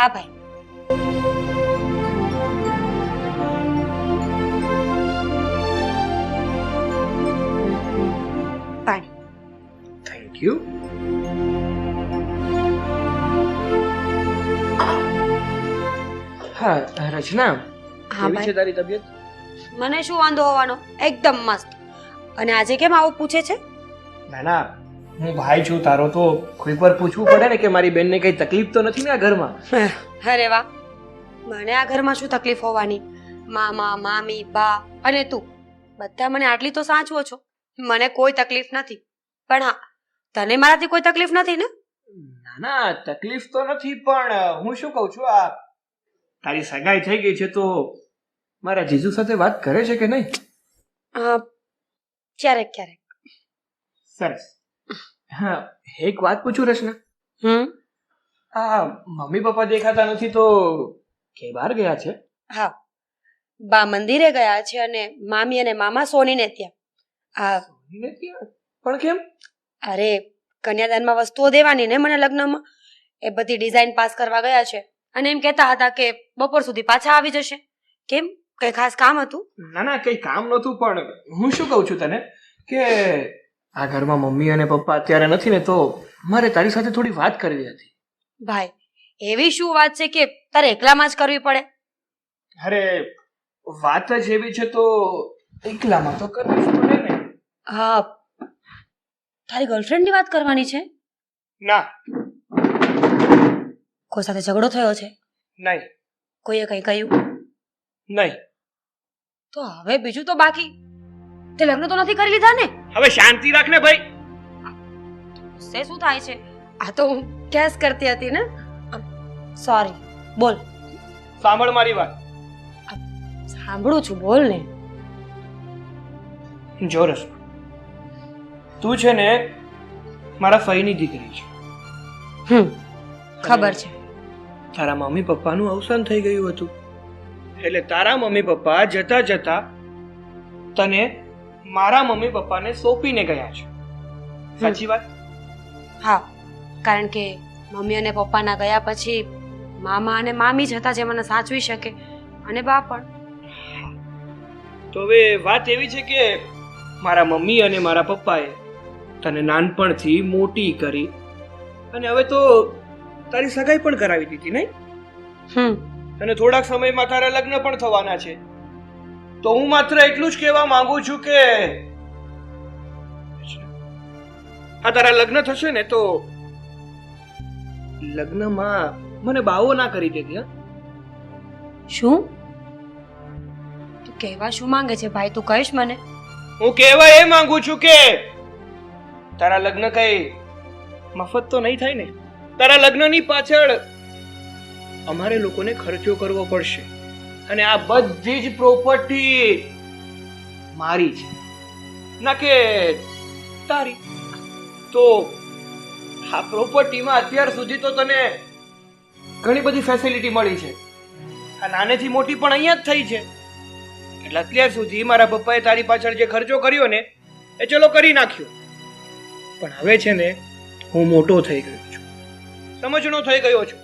હા ભાઈ. પાણી. Thank you. હા રચના, હા કેવી છે ભાઈ, તારી તબિયત? મને શું વાંધો હોવાનો, એકદમ મસ્ત. અને આજે કેમ આવું પૂછે છે? ના ના, હું ભાઈ છું તારો, તો કોઈક વાર પૂછવું પડે ને કે મારી બેનને કઈ તકલીફ તો નથી ને આ ઘરમાં? અરે વાહ, મને આ ઘરમાં શું તકલીફ હોવાની? મામા, મામી, બા અને તું બધા મને આટલી તો સાચવો છો. મને કોઈ તકલીફ નથી. પણ હા, તને મારાથી કોઈ તકલીફ નથી ને? ના ના, તકલીફ તો નથી, પણ હું શું કહું છું, આ તારી સગાઈ થઈ ગઈ છે તો મારા જીજુ સાથે વાત કરે છે કે નહીં? ક્યારેક ક્યારેક. સરસ. હા, એક વાત પૂછું રચના, આ મમ્મી પપ્પા દેખાતા નથી તો કે બહાર ગયા છે? હા, બા મંદિરે ગયા છે અને મામી અને મામા સોનીને ત્યાં. સોનીને ત્યાં? પણ કેમ? અરે, કન્યાદાનમાં વસ્તુઓ દેવાની ને મને લગ્નમાં, એ બધી ડિઝાઇન પાસ કરવા ગયા છે. અને એમ કહેતા હતા કે બપોર સુધી પાછા આવી જશે. કેમ, કઈ ખાસ કામ હતું? ના ના, કઈ કામ નહોતું, પણ હું શું કહું છું તને કે આ ઘરમાં મમ્મી અને પપ્પા અત્યારે નથી ને, તો મારે તારી સાથે થોડી વાત કરવી હતી. ભાઈ, એવી શું વાત છે કે તારે એકલામાં જ કરવી પડે? અરે, વાત જ એવી છે તો એકલામાં તો કરવી જ પડે ને. હા, તારી ગર્લફ્રેન્ડની વાત કરવાની છે? ના. કોઈ સાથે ઝઘડો થયો છે? નહીં. કોઈએ કંઈ કહ્યું? નહીં. તો હવે બીજું તો બાકી. તે લગ્ન તો નથી કરી લીધા ને? હવે શાંતિ રાખ ને ભાઈ. સે શું થાય છે? આ તો હું કેસ કરતી હતી ને. સોરી. બોલ. સાંભળ મારી વાત. સાંભળું છું, બોલ ને. જો રસ, તું છે ને મારા ફઈની દીકરી છે. ખબર છે. તારા મમ્મી પપ્પાનું અવસાન થઈ ગયું હતું, એટલે તારા મમ્મી પપ્પા જતા જતા તને મારા મમ્મી પપ્પાને સોંપીને ગયા છે. સાચી વાત? હા, કારણ કે મમ્મી અને પપ્પાના ગયા પછી મામા અને મામી જ હતા જે મને સાચવી શકે, અને બા પણ. તો હવે વાત એવી છે કે મારા મમ્મી અને મારા પપ્પાએ તને નાનપણથી મોટી કરી અને હવે તો તારી સગાઈ પણ કરાવી દીધી, નહીં? અને થોડાક સમયમાં તારા લગ્ન પણ થવાના છે. તો હું માત્ર એટલું જ કહેવા માંગુ છું કે આ તારા લગ્ન થશે ને તો લગ્નમાં મને બાવો ના કરી દેતી. હા? શું તું કહેવા શું માંગે છે ભાઈ? તું કહીશ મને? હું કહેવા એ માંગુ છું કે તારા લગ્ન કઈ મફત તો નહીં થાય ને. તારા લગ્નની પાછળ અમારે લોકોને ખર્ચો કરવો પડશે, અને આ બધી જ પ્રોપર્ટી મારી છે, ના કે તારી. તો આ પ્રોપર્ટીમાં અત્યાર સુધી તો તને ઘણી બધી ફેસિલિટી મળી છે. આ નાનેથી મોટી પણ અહીંયા જ થઈ છે. એટલે અત્યાર સુધી મારા પપ્પાએ તારી પાછળ જે ખર્ચો કર્યો ને એ ચલો કરી નાખ્યો. પણ હવે છે ને હું મોટો થઈ ગયો છું, સમજણો થઈ ગયો છું,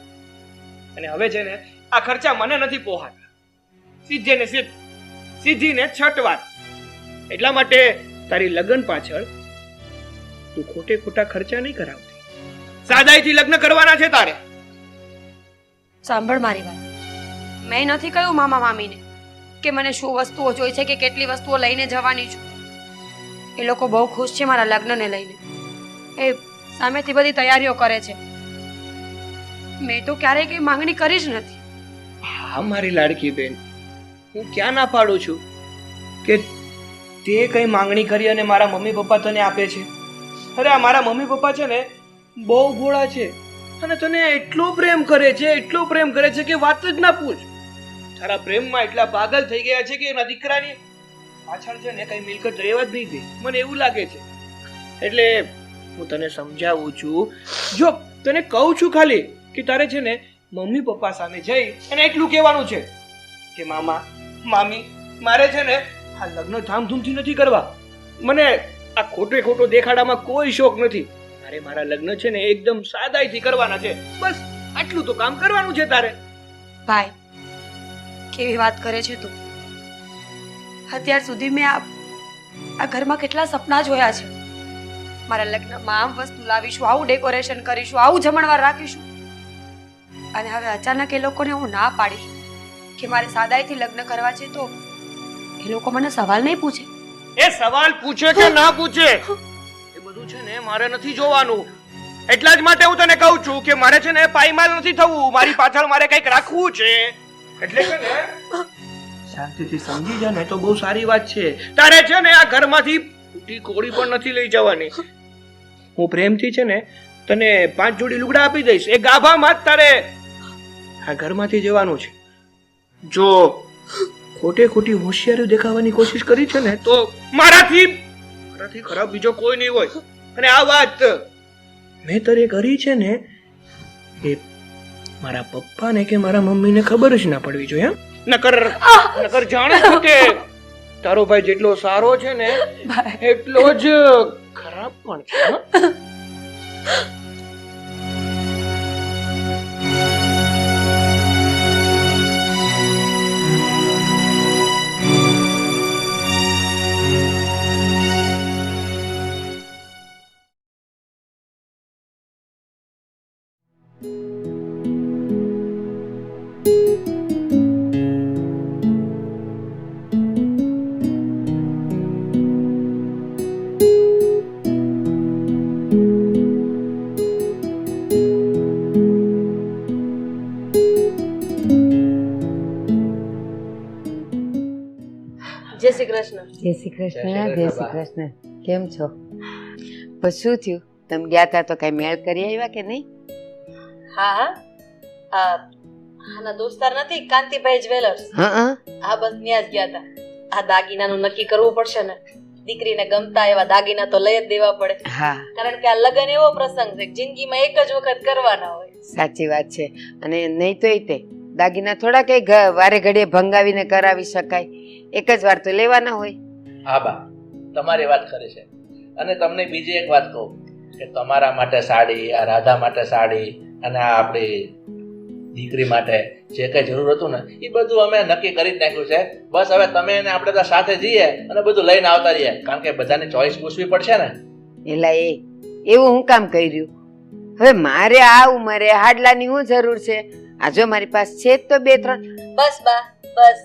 અને હવે છે ને આ ખર્ચા મને નથી પોહાતા. સીધે ને સીધી ને છટ વાત. એટલા માટે તારી લગ્ન પાછળ તું ખોટે ખોટા ખર્ચા નહીં કરાવતી. સાદાઈથી લગ્ન કરવાના છે તારે. સાંભળ મારી વાત. મેં નથી કહ્યું મામા મામીને કે મને શું વસ્તુઓ જોઈ છે કે કેટલી વસ્તુઓ લઈને જવાની છું. એ લોકો બહુ ખુશ છે મારા લગ્નને લઈને. એ સામેથી બધી તૈયારીઓ કરે છે. મેં તો ક્યારેય કઈ માંગણી કરી જ નથી. હા મારી લાડકી બેન, હું ક્યાં ના પાડું છું કે તે કઈ માંગણી કરી અને મારા મમ્મી પપ્પા તને આપે છે. અરે આ મારા મમ્મી પપ્પા છે ને બહુ ભોળા છે, અને તને એટલો પ્રેમ કરે છે, એટલો પ્રેમ કરે છે કે વાત જ ના પૂછ. તારા પ્રેમમાં એટલા પાગલ થઈ ગયા છે કે એના દીકરાની પાછળ છે ને કઈ મિલકત રહેવા જ નહીં દે, મને એવું લાગે છે. એટલે હું તને સમજાવું છું, જો તને કહું છું ખાલી કે તારે છે ને મમ્મી પપ્પા સામે જઈ અને એટલું કહેવાનું છે કે મામા મામી મારે છે ને આ લગ્ન ધામધૂમથી નથી કરવા. મને આ ખોટો દેખાડામાં કોઈ શોખ નથી. મારે મારા લગ્ન છે ને એકદમ સાદાઈથી કરવાના છે. બસ એટલું તો કામ કરવાનું છે તારે. ભાઈ કેવી વાત કરે છે તું? અત્યાર સુધી મેં આ ઘરમાં કેટલા સપના જોયા છે. મારા લગ્નમાં આમ વસ્તુ લાવીશું, આવું ડેકોરેશન કરીશું, આવું જમણવાર રાખીશું, અને હવે અચાનક એ લોકોને હું ના પાડીશ કે મારે સાદાઈથી લગ્ન કરવા છે, તો એ લોકો મને સવાલ નહીં પૂછે? એ સવાલ પૂછે કે ના પૂછે એ બધું છે ને મારે નથી જોવાનું. એટલા જ માટે હું તને કહું છું કે મારે છે ને પાયમાલ નથી થવું. મારી પાછળ મારે કંઈક રાખવું છે. એટલે છે ને શાંતિથી સમજી જા ને તો બહુ સારી વાત છે. તારે છે ને આ ઘરમાંથી ફૂટી કોળી પણ નથી લઈ જવાની. હું પ્રેમથી છે ને તને 5 જોડી લુગડા આપી દઈશ. એ ગાભામાં જ તારે આ ઘરમાંથી જવાનું છે. જો ખોટે ખોટી હોશિયારી દેખાવાની કોશિશ કરી છે ને તો મારાથી ખરાબ બીજો કોઈ નહીં હોય. અને આ વાત મેં તારે કરી છે ને એ મારા પપ્પાને કે મારા મમ્મીને ખબર જ ના પડવી જોઈએ. નકર જાણે છે કે તારો ભાઈ જેટલો સારો છે ને એટલો જ ખરાબ પણ છે. જય શ્રી કૃષ્ણ. જય શ્રી કૃષ્ણ. જય શ્રી કૃષ્ણ. કેમ છો? બસ શું થયું? તમે ગયા તા તો કઈ મેળ કરી આવ્યા કે નહીં? હા આના દોસ્તાર નથી કાંતિભાઈ જ્વેલર્સ? હા બસ ત્યાં જ ગયા હતા. આ દાગીનાનું નક્કી કરવું પડશે ને. દીકરીને ગમતા એવા દાગીના તો લઈ જ દેવા પડે. હા, કારણ કે આ લગ્ન એવો પ્રસંગ છે જિંદગીમાં એક જ વખત કરવાના હોય. સાચી વાત છે. અને નહીં તો તે દાગીના થોડા કઈ વારે ઘડીએ ભંગાવીને કરાવી શકાય. એક જ વાર તો લેવાના હોય. હા બા, તમારી વાત ખરી છે. અને તમને બીજી એક વાત કહું કે તમારા માટે સાડી, આ રાધા માટે સાડી અને આ આપણી દીકરી માટે જે કઈ જરૂર હતું ને એ બધું અમે નક્કી કરી જ નાખ્યું છે. બસ હવે તમે અને આપણે તો સાથે જઈએ અને બધું લઈને આવતા રહીએ. કારણ કે બધાની ચોઈસ પૂછવી પડશે ને. એલા એવું હું કામ કર્યું? હવે મારે આ ઉંમરે હાડલાની શું જરૂર છે? આ જો મારી પાસે છે જ તો 2-3. બસ બા બસ.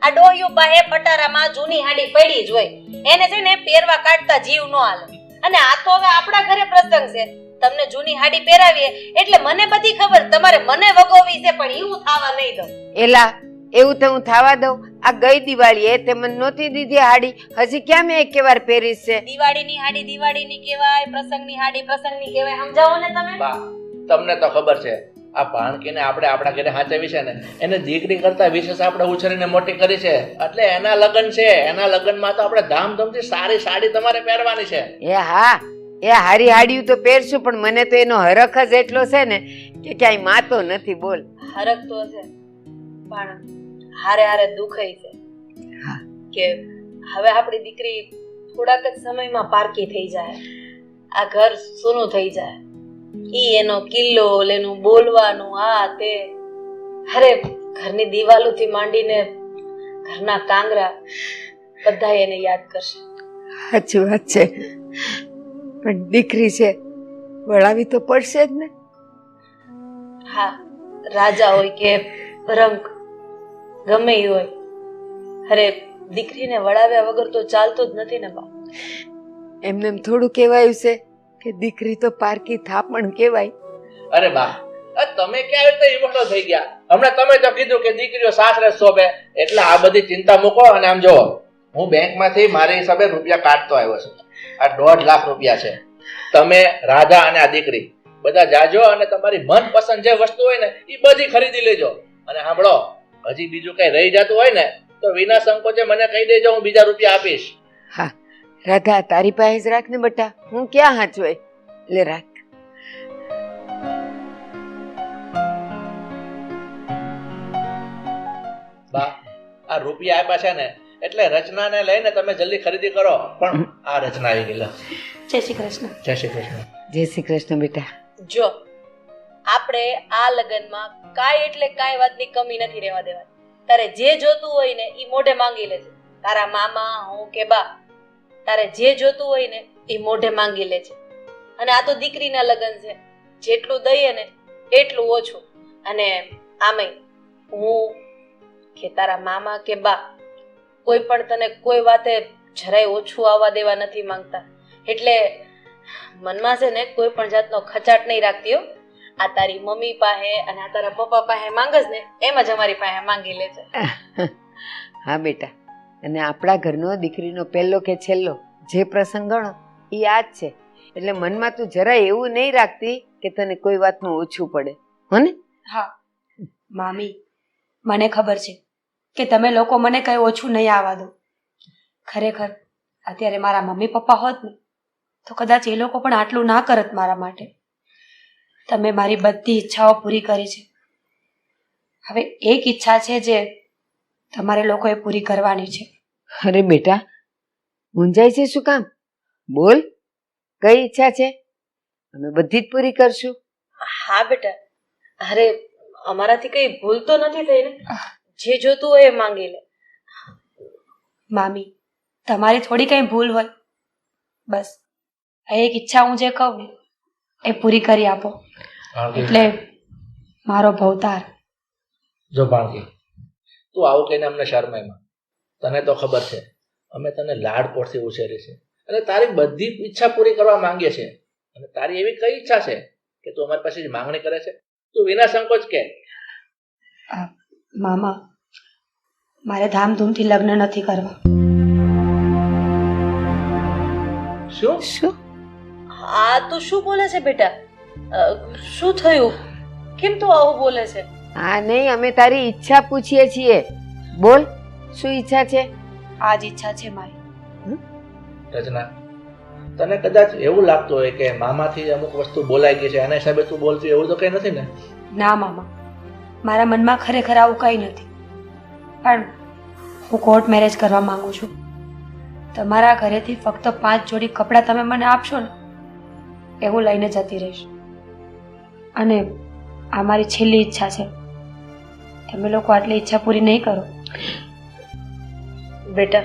આ ડોહ્યું પાસે પટારામાં જૂની હાડી પડી જ હોય. એને છે ને પહેરવા કાઢતા જીવ ન હાલે. અને આ તો હવે આપણા ઘરે પ્રસંગ છે. તમને જૂની હાડી પહેરાવીએ એટલે મને બધી ખબર, તમારે મને વગોવી છે પણ એવું થવા નહીં દઉં. એલા એવું તો હું થવા દઉં? આ ગઈ દિવાળીએ તે મને નહોતી દીધી હાડી, હજી ક્યાં મેં એક વાર પહેરીશ છે? દિવાળીની હાડી દિવાળીની કહેવાય, પ્રસંગની હાડી પ્રસંગની કહેવાય. સમજાવો ને તમે. બા, તમને તો ખબર છે આ ભાણકીને આપણે આપણા ઘરે હાચવી છે ને એને દીકરી કરતા વિશેષ આપણે ઉછેરીને મોટી કરી છે. એટલે એના લગ્ન છે. એના લગ્નમાં તો આપણે ધામધૂમથી સારી સાડી તમારે પહેરવાની છે. હા, એ હારી હાડિયું તો પહેરશું, પણ મને તો એનો હરખ જ એટલો છે ને કે ક્યાંય માતો નથી. બોલ. હરખ તો છે પણ હારે હારે દુઃખય છે કે હવે આપણી દીકરી થોડાક જ સમયમાં પારકી થઈ જાય. આ ઘર સૂનું થઈ જાય. ઈ એનો કિલ્લો, એનું બોલવાનું, આ તે, અરે ઘરની દિવાલોથી માંડીને ઘરના કાંગરા બધા એને યાદ કરશે. સાચી વાત છે, પણ દીકરી છે, વળાવી તો પડશે જ ને. હા, રાજા હોય કે રંક ગમે ઈ હોય, અરે દીકરીને વળાવ્યા વગર તો ચાલતો જ નથી ને બા. એમને થોડું કહેવાયું છે કે દીકરી તો પારકી થાપણ કહેવાય. અરે બા, તમે ક્યાં રીતે ઇમોશનલ થઈ ગયા? હમણાં તમે તો કીધું કે દીકરીઓ સાસરે શોભે. એટલે આ બધી ચિંતા મૂકો અને આમ જો, હું બેંકમાંથી મારી હિસાબે રૂપિયા કાઢતો આવ્યો છું. આ 1.5 લાખ રૂપિયા છે. તમે, રાધા અને આ દીકરી બધા જાજો અને તમારી મનપસંદ જે વસ્તુ હોય ને એ બધી ખરીદી લેજો. અને સાંભળો, હજી બીજું કઈ રહી જતું હોય ને તો વિના સંકોચે મને કહી દેજો, હું બીજા રૂપિયા આપીશ. હા રાધા, તારી પાસે જ રાખ ને બટા, હું ક્યાં હાચવાય. લે રાખ. બા, આ રૂપિયા આપ્યા છે ને એટલે રચનાને લઈને તમે જલ્દી ખરીદી કરો. પણ આ રચના આવી ગયેલા. જય શ્રી કૃષ્ણ. જય શ્રી કૃષ્ણ. જય શ્રી કૃષ્ણ બેટા. જો આપણે આ લગ્નમાં કાંઈ એટલે કાંઈ વાતની કમી નથી રહેવા દેવાની. તારે જે જોતું હોય ને એ મોઢે માંગી લેજે. તારા મામા, હું કે બા, તારે જે જોતું હોય ને એ મોઢે માંગી લેજે. અને આ તો દીકરીના લગ્ન છે, જેટલું દઈએ ને એટલું ઓછું. અને આમેય હું કે તારા મામા કે બા કોઈ પણ તને કોઈ વાતે જરાય ઓછું આવવા દેવા નથી માંગતા. એટલે મનમાં છે ને કોઈ પણ જાતનો ખચાટ નહીં રાખતી હો. આ તારી મમ્મી પાસે અને આ તારા પપ્પા પાસે માંગસ ને એમ જ અમારી પાસે માંગી લેજે. હા બેટા, અને આપણા ઘરનો દીકરીનો પહેલો કે છેલ્લો જે પ્રસંગ ગણો એ આ જ છે. એટલે મનમાં તું જરાય એવું નહીં રાખતી કે તને કોઈ વાતનું ઓછું પડે, હો ને? હા મામી, મને ખબર છે કે તમે લોકો મને કંઈ ઓછું નહીં આવવા દો. ખરેખર અત્યારે મારા મમ્મી પપ્પા હોત ને તો કદાચ એ લોકો પણ આટલું ના કરત મારા માટે. તમે મારી બધી ઈચ્છાઓ પૂરી કરી છે. હવે એક ઈચ્છા છે જે તમારે લોકોએ પૂરી કરવાની છે. અરે બેટા, મૂંઝાય છે શું કામ? બોલ, કઈ ઈચ્છા છે? અમે બધી જ પૂરી કરશું. હા બેટા, અરે અમારાથી કઈ ભૂલ તો નથી થઈ ને? જે જોતું હોય એ માંગી લે. મામી, તમારી થોડી કંઈ ભૂલ હોય, બસ આ એક ઈચ્છા હું જે કહું ને એ પૂરી કરી આપો એટલે મારો ભવતાર. જો ભાણકી, તું આવું કહીને અમને શરમાયમાં. તને તો ખબર છે અમે તને લાડકોડથી ઉછેરી છે અને તારી બધી ઈચ્છા પૂરી કરવા માંગીએ છીએ. અને તારી એવી કઈ ઈચ્છા છે કે તું અમારી પાસે માંગણી કરે છે? તું વિના સંકોચ કે. મામા, મારે ધામધૂમથી લગ્ન નથી કરવા. શું? શું? આ તું શું બોલે છે બેટા? શું થયું? કેમ તું આવું બોલે છે? હા નહીં, અમે તારી ઈચ્છા પૂછીએ છીએ. બોલ, શું ઈચ્છા છે? આ જ ઈચ્છા છે મારી. રચના, તને કદાચ એવું લાગતું હોય કે મામાથી અમુક વસ્તુ બોલાઈ ગઈ છે એના હિસાબે તું બોલતી, એવું તો કઈ નથી ને? ના મામા, મારા મનમાં ખરેખર આવું કંઈ નથી. પણ હું કોર્ટ મેરેજ કરવા માંગુ છું. તમારા ઘરેથી ફક્ત 5 જોડી કપડાં તમે મને આપશો ને એ હું લઈને જતી રહીશ. અને આ મારી છેલ્લી ઈચ્છા છે. તમે લોકો આટલી ઈચ્છા પૂરી નહીં કરો. બેટા,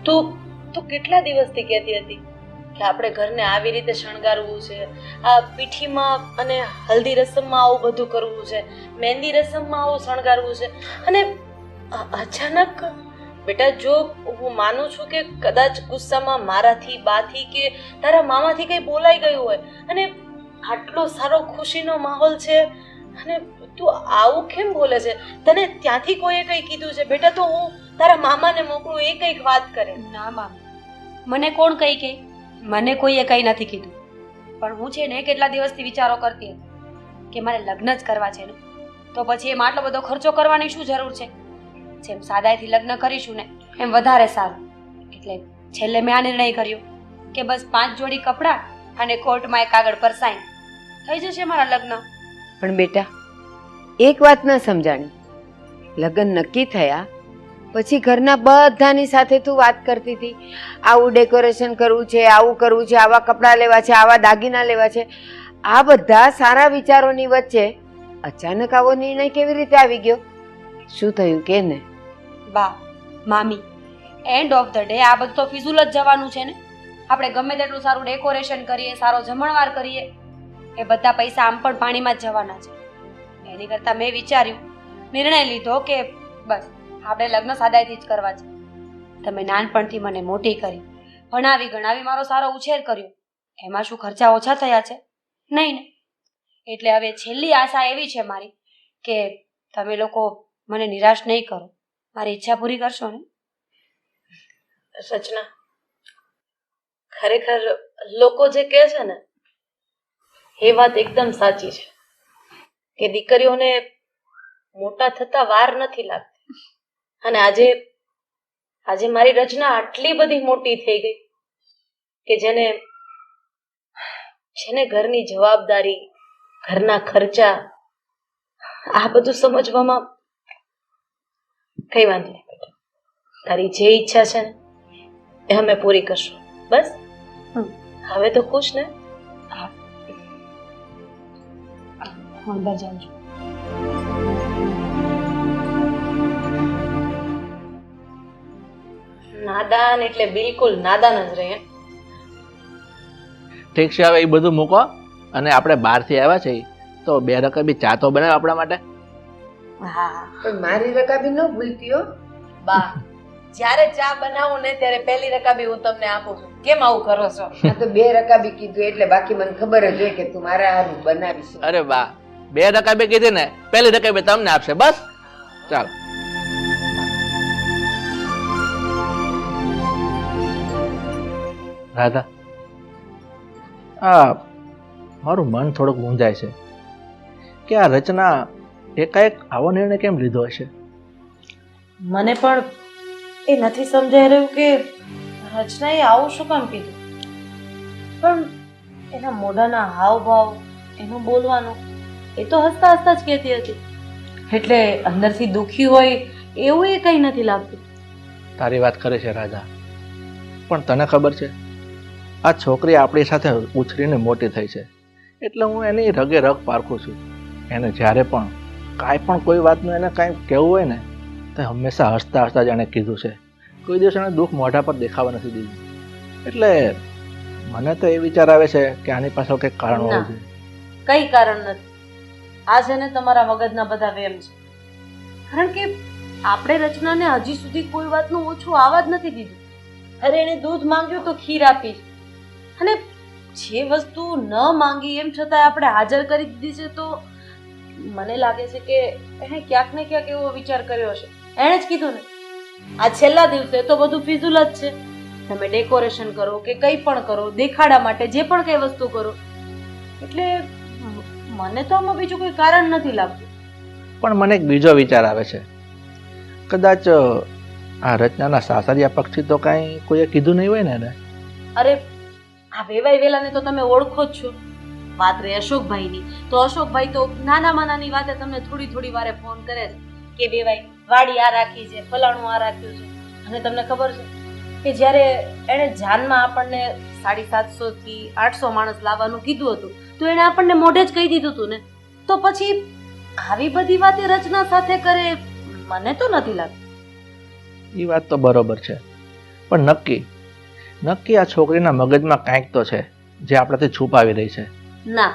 તું તું કેટલા દિવસથી કહેતી હતી કે આપણે ઘરને આવી રીતે શણગારવું છે, આ પીઠીમાં અને હલ્દી રસમમાં આવું બધું કરવું છે, મહેંદી રસમમાં આવું શણગારવું છે. અને અચાનક બેટા, જો હું માનું છું કે કદાચ ગુસ્સામાં મારાથી, બાથી કે તારા મામાથી કંઈ બોલાઈ ગયું હોય અને આટલો સારો ખુશીનો માહોલ છે અને તું આવું કેમ બોલે છે? તને ત્યાંથી કોઈએ કંઈ કીધું છે? બેટા, તો હું તારા મામાને મોકલું, એ કંઈક વાત કરે. ના મામા, મને કોણ કંઈ કહે? મને કોઈએ કંઈ નથી કીધું. પણ હું છે ને કેટલા દિવસથી વિચારો કરતી હતી કે મારે લગ્ન જ કરવા છે ને તો પછી એમ આટલો બધો ખર્ચો કરવાની શું જરૂર છે? જેમ સાદાઈથી લગ્ન કરીશું ને એમ વધારે સારું. એટલે છેલ્લે મેં આ નિર્ણય કર્યો કે બસ 5 જોડી કપડાં અને કોર્ટમાં એક કાગળ પર સાઈન થઈ જશે મારા લગ્ન. પણ બેટા, એક વાત ન સમજાણી. લગ્ન નક્કી થયા પછી ઘરના બધાની સાથે તું વાત કરતી હતી, આવું ડેકોરેશન કરવું છે, આવું કરવું છે, આવા કપડાં લેવા છે, આવા દાગીના લેવા છે. આ બધા સારા વિચારોની વચ્ચે અચાનક આવો નિર્ણય કેવી રીતે આવી ગયો? શું થયું કે ને? બા, મામી, એન્ડ ઓફ ધ ડે આ બધું તો ફિઝુલ જ જવાનું છે ને. આપણે ગમે તેટલું સારું ડેકોરેશન કરીએ, સારો જમણવાર કરીએ, એ બધા પૈસા આમ પણ પાણીમાં જ જવાના છે. એની કરતાં મેં વિચાર્યું, નિર્ણય લીધો કે બસ આપણે લગ્ન સાદાઈથી જ કરવા છે. તમે નાનપણથી મને મોટી કરી, ભણાવી ગણાવી મારો સારો ઉછેર કર્યો, એમાં શું ખર્ચા ઓછા થયા છે? નહીં ને. એટલે હવે છેલ્લી આશા એવી છે મારી કે તમે લોકો મને નિરાશ નહીં કરો, મારી ઈચ્છા પૂરી કરશો ને? રચના, ખરેખર લોકો જે કહે છે ને એ વાત એકદમ સાચી છે કે દીકરીઓને મોટા થતા વાર નથી લાગતી. અને આજે મારી રચના આટલી બધી મોટી થઈ ગઈ કે જેને ઘરની જવાબદારી, ઘરના ખર્ચા, આ બધું સમજવામાં કઈ વાંધો નહીં બેટા. તારી જે ઈચ્છા છે ને એ અમે પૂરી કરશું. બસ હવે તો ખુશ ને? હું અંદર જાઉં છું. નાદાન એટલે બિલકુલ નાદાન જ રહે. ઠીક છે, હવે એ બધું મૂકો અને આપણે બહારથી આવ્યા છીએ તો 2 રકાબી ચા તો બનાવે આપણા માટે. હા પણ મારી રકાબી ન ભૂલતી હો. બા, જ્યારે ચા બનાવું ને ત્યારે પહેલી રકાબી હું તમને આપું છું. કેમ આવું કરો છો? આ તો 2 રકાબી કીધું એટલે બાકી મને ખબર જ હોય કે તું મારા હારું બનાવીશ. અરે વાહ, 2 રકાબી કીધી ને, પહેલી રકાબી તમને આપશે બસ. ચાલો. રાધા, મારું મન થોડુંક મૂંઝાય છે કે આ રચના એકાએક આવો નિર્ણય કેમ લીધો હશે. મને પણ એ નથી સમજાઈ રહ્યું કે રચનાએ આવું શું કામ કીધું. પણ એના મોઢાના હાવભાવ, એનું બોલવાનું, એ તો હસતા હસતા જ કહેતી હતી. એટલે અંદરથી દુઃખી હોય એવું એ કંઈ નથી લાગતું. તારી વાત કરે છે રાધા, પણ તને ખબર છે આ છોકરી આપણી સાથે ઉછરીને મોટી થઈ છે એટલે હું એની રગે રગ પારખું છું. એને જ્યારે પણ કાંઈ પણ કોઈ વાતનું એને કાંઈ કહેવું હોય ને તો હંમેશા હસતા હસતા જ એને કીધું છે. કોઈ દિવસ એને દુઃખ મોઢા પર દેખાવા નથી દીધું. એટલે મને તો એ વિચાર આવે છે કે આની પાછળ કંઈક કારણ હોવું જોઈએ. કંઈ કારણ નથી. આ છે ને તમારા મગજના બધા વેમ છે. કારણ કે આપણે રચનાને હજી સુધી કોઈ વાતનું ઓછું આવવા જ નથી દીધું. અરે એને દૂધ માંગ્યું તો ખીર આપી, અને જે વસ્તુ ન માંગી એમ છતાં આપણે હાજર કરી દીધી છે. તો મને લાગે છે કે એણે ક્યાંક ને ક્યાંક એવો વિચાર કર્યો હશે. એણે જ કીધું ને, આ છેલ્લા દિવસે તો બધું ફિઝુલ જ છે. તમે ડેકોરેશન કરો કે કંઈ પણ કરો, દેખાડા માટે જે પણ કંઈ વસ્તુ કરો, એટલે મને તો આમાં બીજું કોઈ કારણ નથી લાગતું. પણ મને એક બીજો વિચાર આવે છે, કદાચ આ રચનાના સાસરિયા પક્ષથી તો કાંઈ કોઈએ કીધું નહીં હોય ને એને. અરે આ વેવાઈ વેલાને તો તમે ઓળખો જ છો. વાત રહે અશોકભાઈની, તો અશોકભાઈ તો નાનામાં નાની વાતે તમને થોડી થોડી વારે ફોન કરે છે કે વેવાઈ વાડી આ રાખી છે, ફલાણું આ રાખ્યું છે. અને તમને ખબર છે કે જ્યારે એણે જાનમાં આપણને 750 થી 800 માણસ લાવવાનું કીધું હતું તો એણે આપણને મોઢે જ કહી દીધું હતું ને. તો પછી આવી બધી વાતે રચના સાથે કરે, મને તો નથી લાગતું. એ વાત તો બરોબર છે, પણ નક્કી આ છોકરીના મગજમાં કાંઈક તો છે જે આપણાથી છુપાવી રહી છે. ના,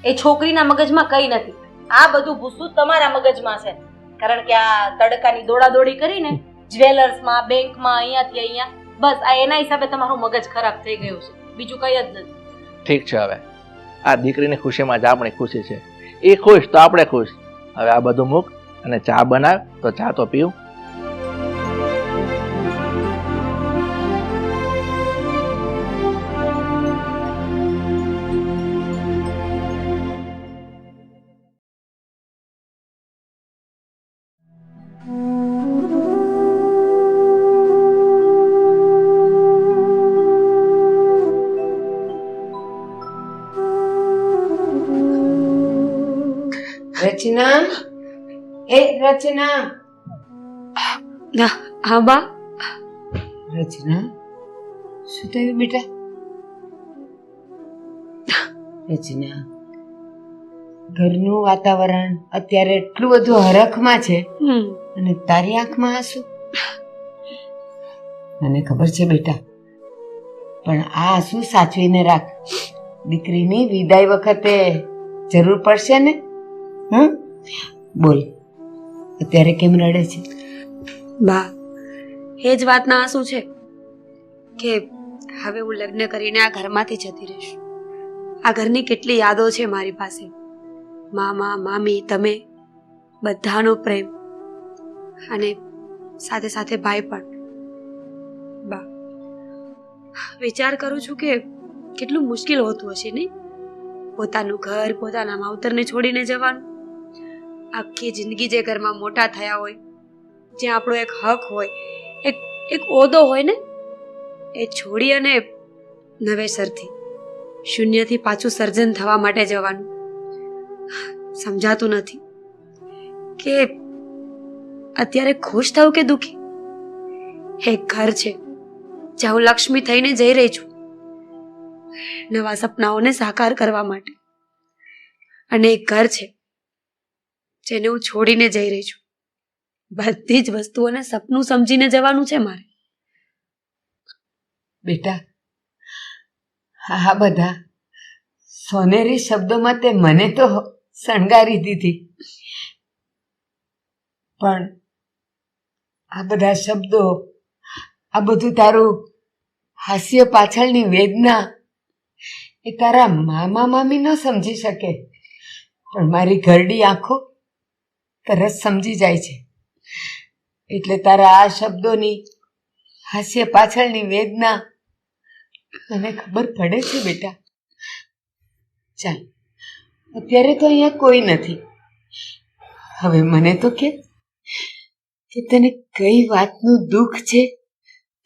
એ છોકરીના મગજમાં કંઈ નથી. આ બધું ભૂસું તમારા મગજમાં છે. કારણ કે આ તડકાની દોડાદોડી કરીને જ્વેલર્સમાં, બેંકમાં, અહીંયાથી અહીંયા, બસ આ એના હિસાબે તમારું મગજ ખરાબ થઈ ગયું છે. બીજું કંઈ જ નથી. ઠીક છે, હવે આ દીકરીની ખુશીમાં જ આપણી ખુશી છે. એ ખુશ તો આપણે ખુશ. હવે આ બધું મૂક અને ચા બનાવ તો ચા તો પીવું. રચના, એ રચના. હા બા. રચના, શું થયું બેટા? રચના, ઘરનું વાતાવરણ અત્યારે એટલું બધું હરખમાં છે અને તારી આંખમાં આંસુ. મને ખબર છે બેટા, પણ આ આંસુ સાચવીને રાખ. દીકરીની વિદાય વખતે જરૂર પડશે ને. બોલ, અત્યારે કેમ રડે છે? બા, એ જ વાતના આંસુ છે કે હવે હું લગ્ન કરીને આ ઘરમાંથી જતી રહીશ. આ ઘરની કેટલી યાદો છે મારી પાસે. મામા, મામી, તમે, બધાનો પ્રેમ, અને સાથે સાથે ભાઈ પણ. બા, વિચાર કરું છું કે કેટલું મુશ્કેલ હોતું હશે નહીં, પોતાનું ઘર, પોતાના માવતરને છોડીને જવાનું. આખી જિંદગી જે ઘરમાં મોટા થયા હોય, જ્યાં આપણો એક હક હોય, એક ઓદો હોય ને, એ છોડી અને નવેસરથી શૂન્યથી પાછું સર્જન થવા માટે જવાનું. સમજાતું નથી કે અત્યારે ખુશ થવું કે દુઃખી. એક ઘર છે જ્યાં હું લક્ષ્મી થઈને જઈ રહી છું, નવા સપનાઓને સાકાર કરવા માટે. અને એક ઘર છે જેને હું છોડીને જઈ રહી છું. બધી જ વસ્તુઓને સપનું સમજીને જવાનું છે મારે. બેટા, આ બધા સોનેરી શબ્દોમાં તે મને તો શણગારી દીધી, પણ આ બધા શબ્દો, આ બધું તારું હાસ્ય પાછળની વેદના એ તારા મામા મામી ન સમજી શકે, પણ મારી ઘરડી આંખો તરત સમજી જાય છે. એટલે તારા આ શબ્દોની હાસ્ય પાછળની વેદના મને ખબર પડે છે બેટા. ચાલ, અત્યારે તો અહીંયા કોઈ નથી. હવે મને તો કે તને કઈ વાતનું દુઃખ છે,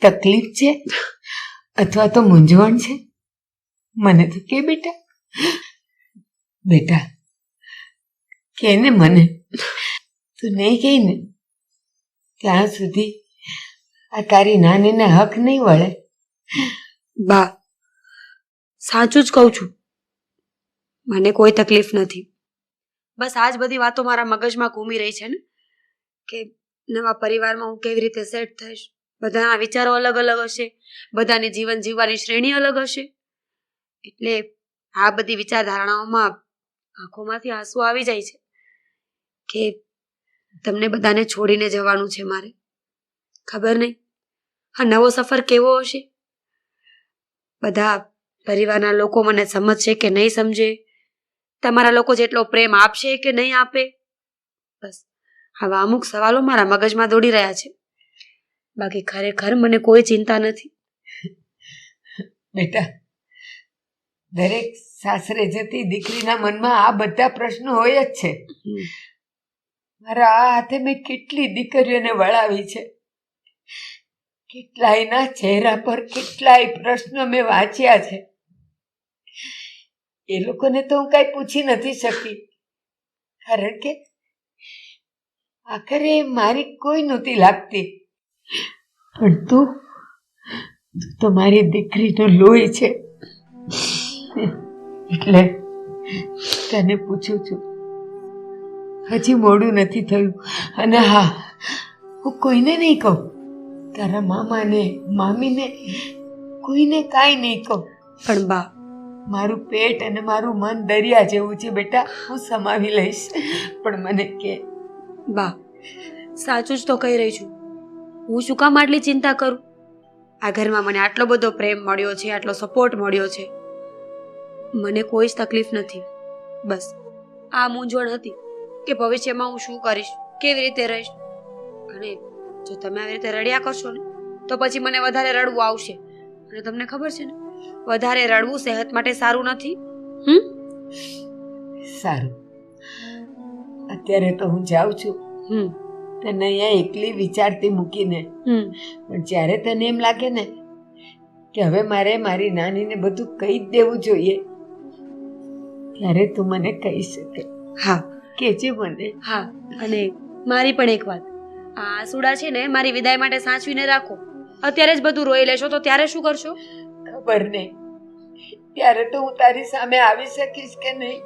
તકલીફ છે, અથવા તો મૂંઝવણ છે? મને તો કે બેટા. બેટા, કે ને મને. તું નહીં કહી ને ત્યાં સુધી આ તારી નાનીને હક નહીં વળે. બા, સાચું જ કહું છું. મને કોઈ તકલીફ નથી. બસ આ જ બધી વાતો મારા મગજમાં ઘૂમી રહી છે ને, કે નવા પરિવારમાં હું કેવી રીતે સેટ થઈશ. બધાના વિચારો અલગ અલગ હશે, બધાની જીવન જીવવાની શ્રેણી અલગ હશે. એટલે આ બધી વિચારધારણાઓમાં આંખોમાંથી આંસુ આવી જાય છે કે તમને બધાને છોડીને જવાનું છે મારે. ખબર નહીં આ નવો સફર કેવો હશે. બધા પરિવારના લોકો મને સમજશે કે નહીં સમજે, તમારા લોકો જેટલો પ્રેમ આપશે કે નહીં આપે. બસ આવા અમુક સવાલો મારા મગજમાં દોડી રહ્યા છે. બાકી ખરેખર મને કોઈ ચિંતા નથી. બેટા, દરેક સાસરે જતી દીકરીના મનમાં આ બધા પ્રશ્નો હોય જ છે. મારા આ હાથે મેં કેટલી દીકરીઓને વળાવી છે, કેટલાયના ચહેરા પર કેટલાય પ્રશ્નો મેં વાંચ્યા છે. એ લોકોને તો હું કાંઈ પૂછી નથી શકી, કારણ કે આખરે મારી કોઈ નહોતી લાગતી. પણ તું તો મારી દીકરીનો લોહી છે, એટલે તને પૂછું છું. હજી મોડું નથી થયું. અને હા, હું કોઈને નહીં કહું, તારા મામાને મામીને કોઈને કાંઈ નહીં કહું. પણ બા, મારું પેટ અને મારું મન દરિયા જેવું છે બેટા, હું સમાવી લઈશ. પણ મને કે બા, સાચું જ તો કહી રહી છું. હું શું કામ આટલી ચિંતા કરું? આ ઘરમાં મને આટલો બધો પ્રેમ મળ્યો છે, આટલો સપોર્ટ મળ્યો છે. મને કોઈ જ તકલીફ નથી. બસ આ મૂંઝવણ હતી કે ભવિષ્યમાં હું શું કરીશ, કેવી રીતે રહીશ. અને જો તમે આવી રીતે રડ્યા કરશો ને તો પછી મને વધારે રડવું આવશે. અને તમને ખબર છે ને, વધારે રડવું સેહત માટે સારું નથી. સારું, અત્યારે તો હું જાઉં છું તને અહીંયા એકલી વિચારતી મૂકીને. પણ જ્યારે તને એમ લાગે ને કે હવે મારે મારી નાનીને બધું કહી જ દેવું જોઈએ, ત્યારે તું મને કહી શકે. હા, કહેજે મને. હા. અને મારી પણ એક વાત, આ આંસુડા છે ને મારી વિદાય માટે સાચવીને રાખો. અત્યારે જ બધું રોઈ લેશો તો ત્યારે શું કરશો? ખબર નહીં, ત્યારે તો હું તારી સામે આવી શકીશ કે નહીં.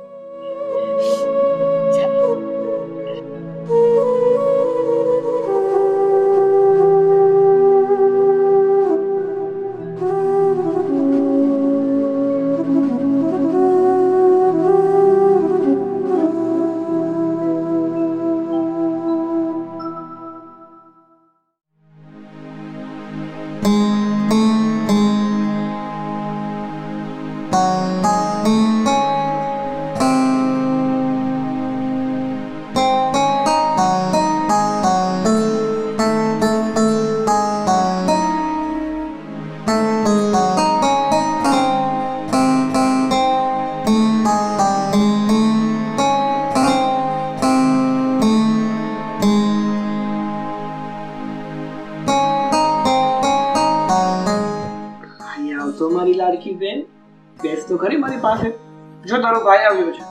તો મારી લાડકી બેન, બેસ તો ખરી મારી પાસે. જો તારો ભાઈ આવ્યો છે.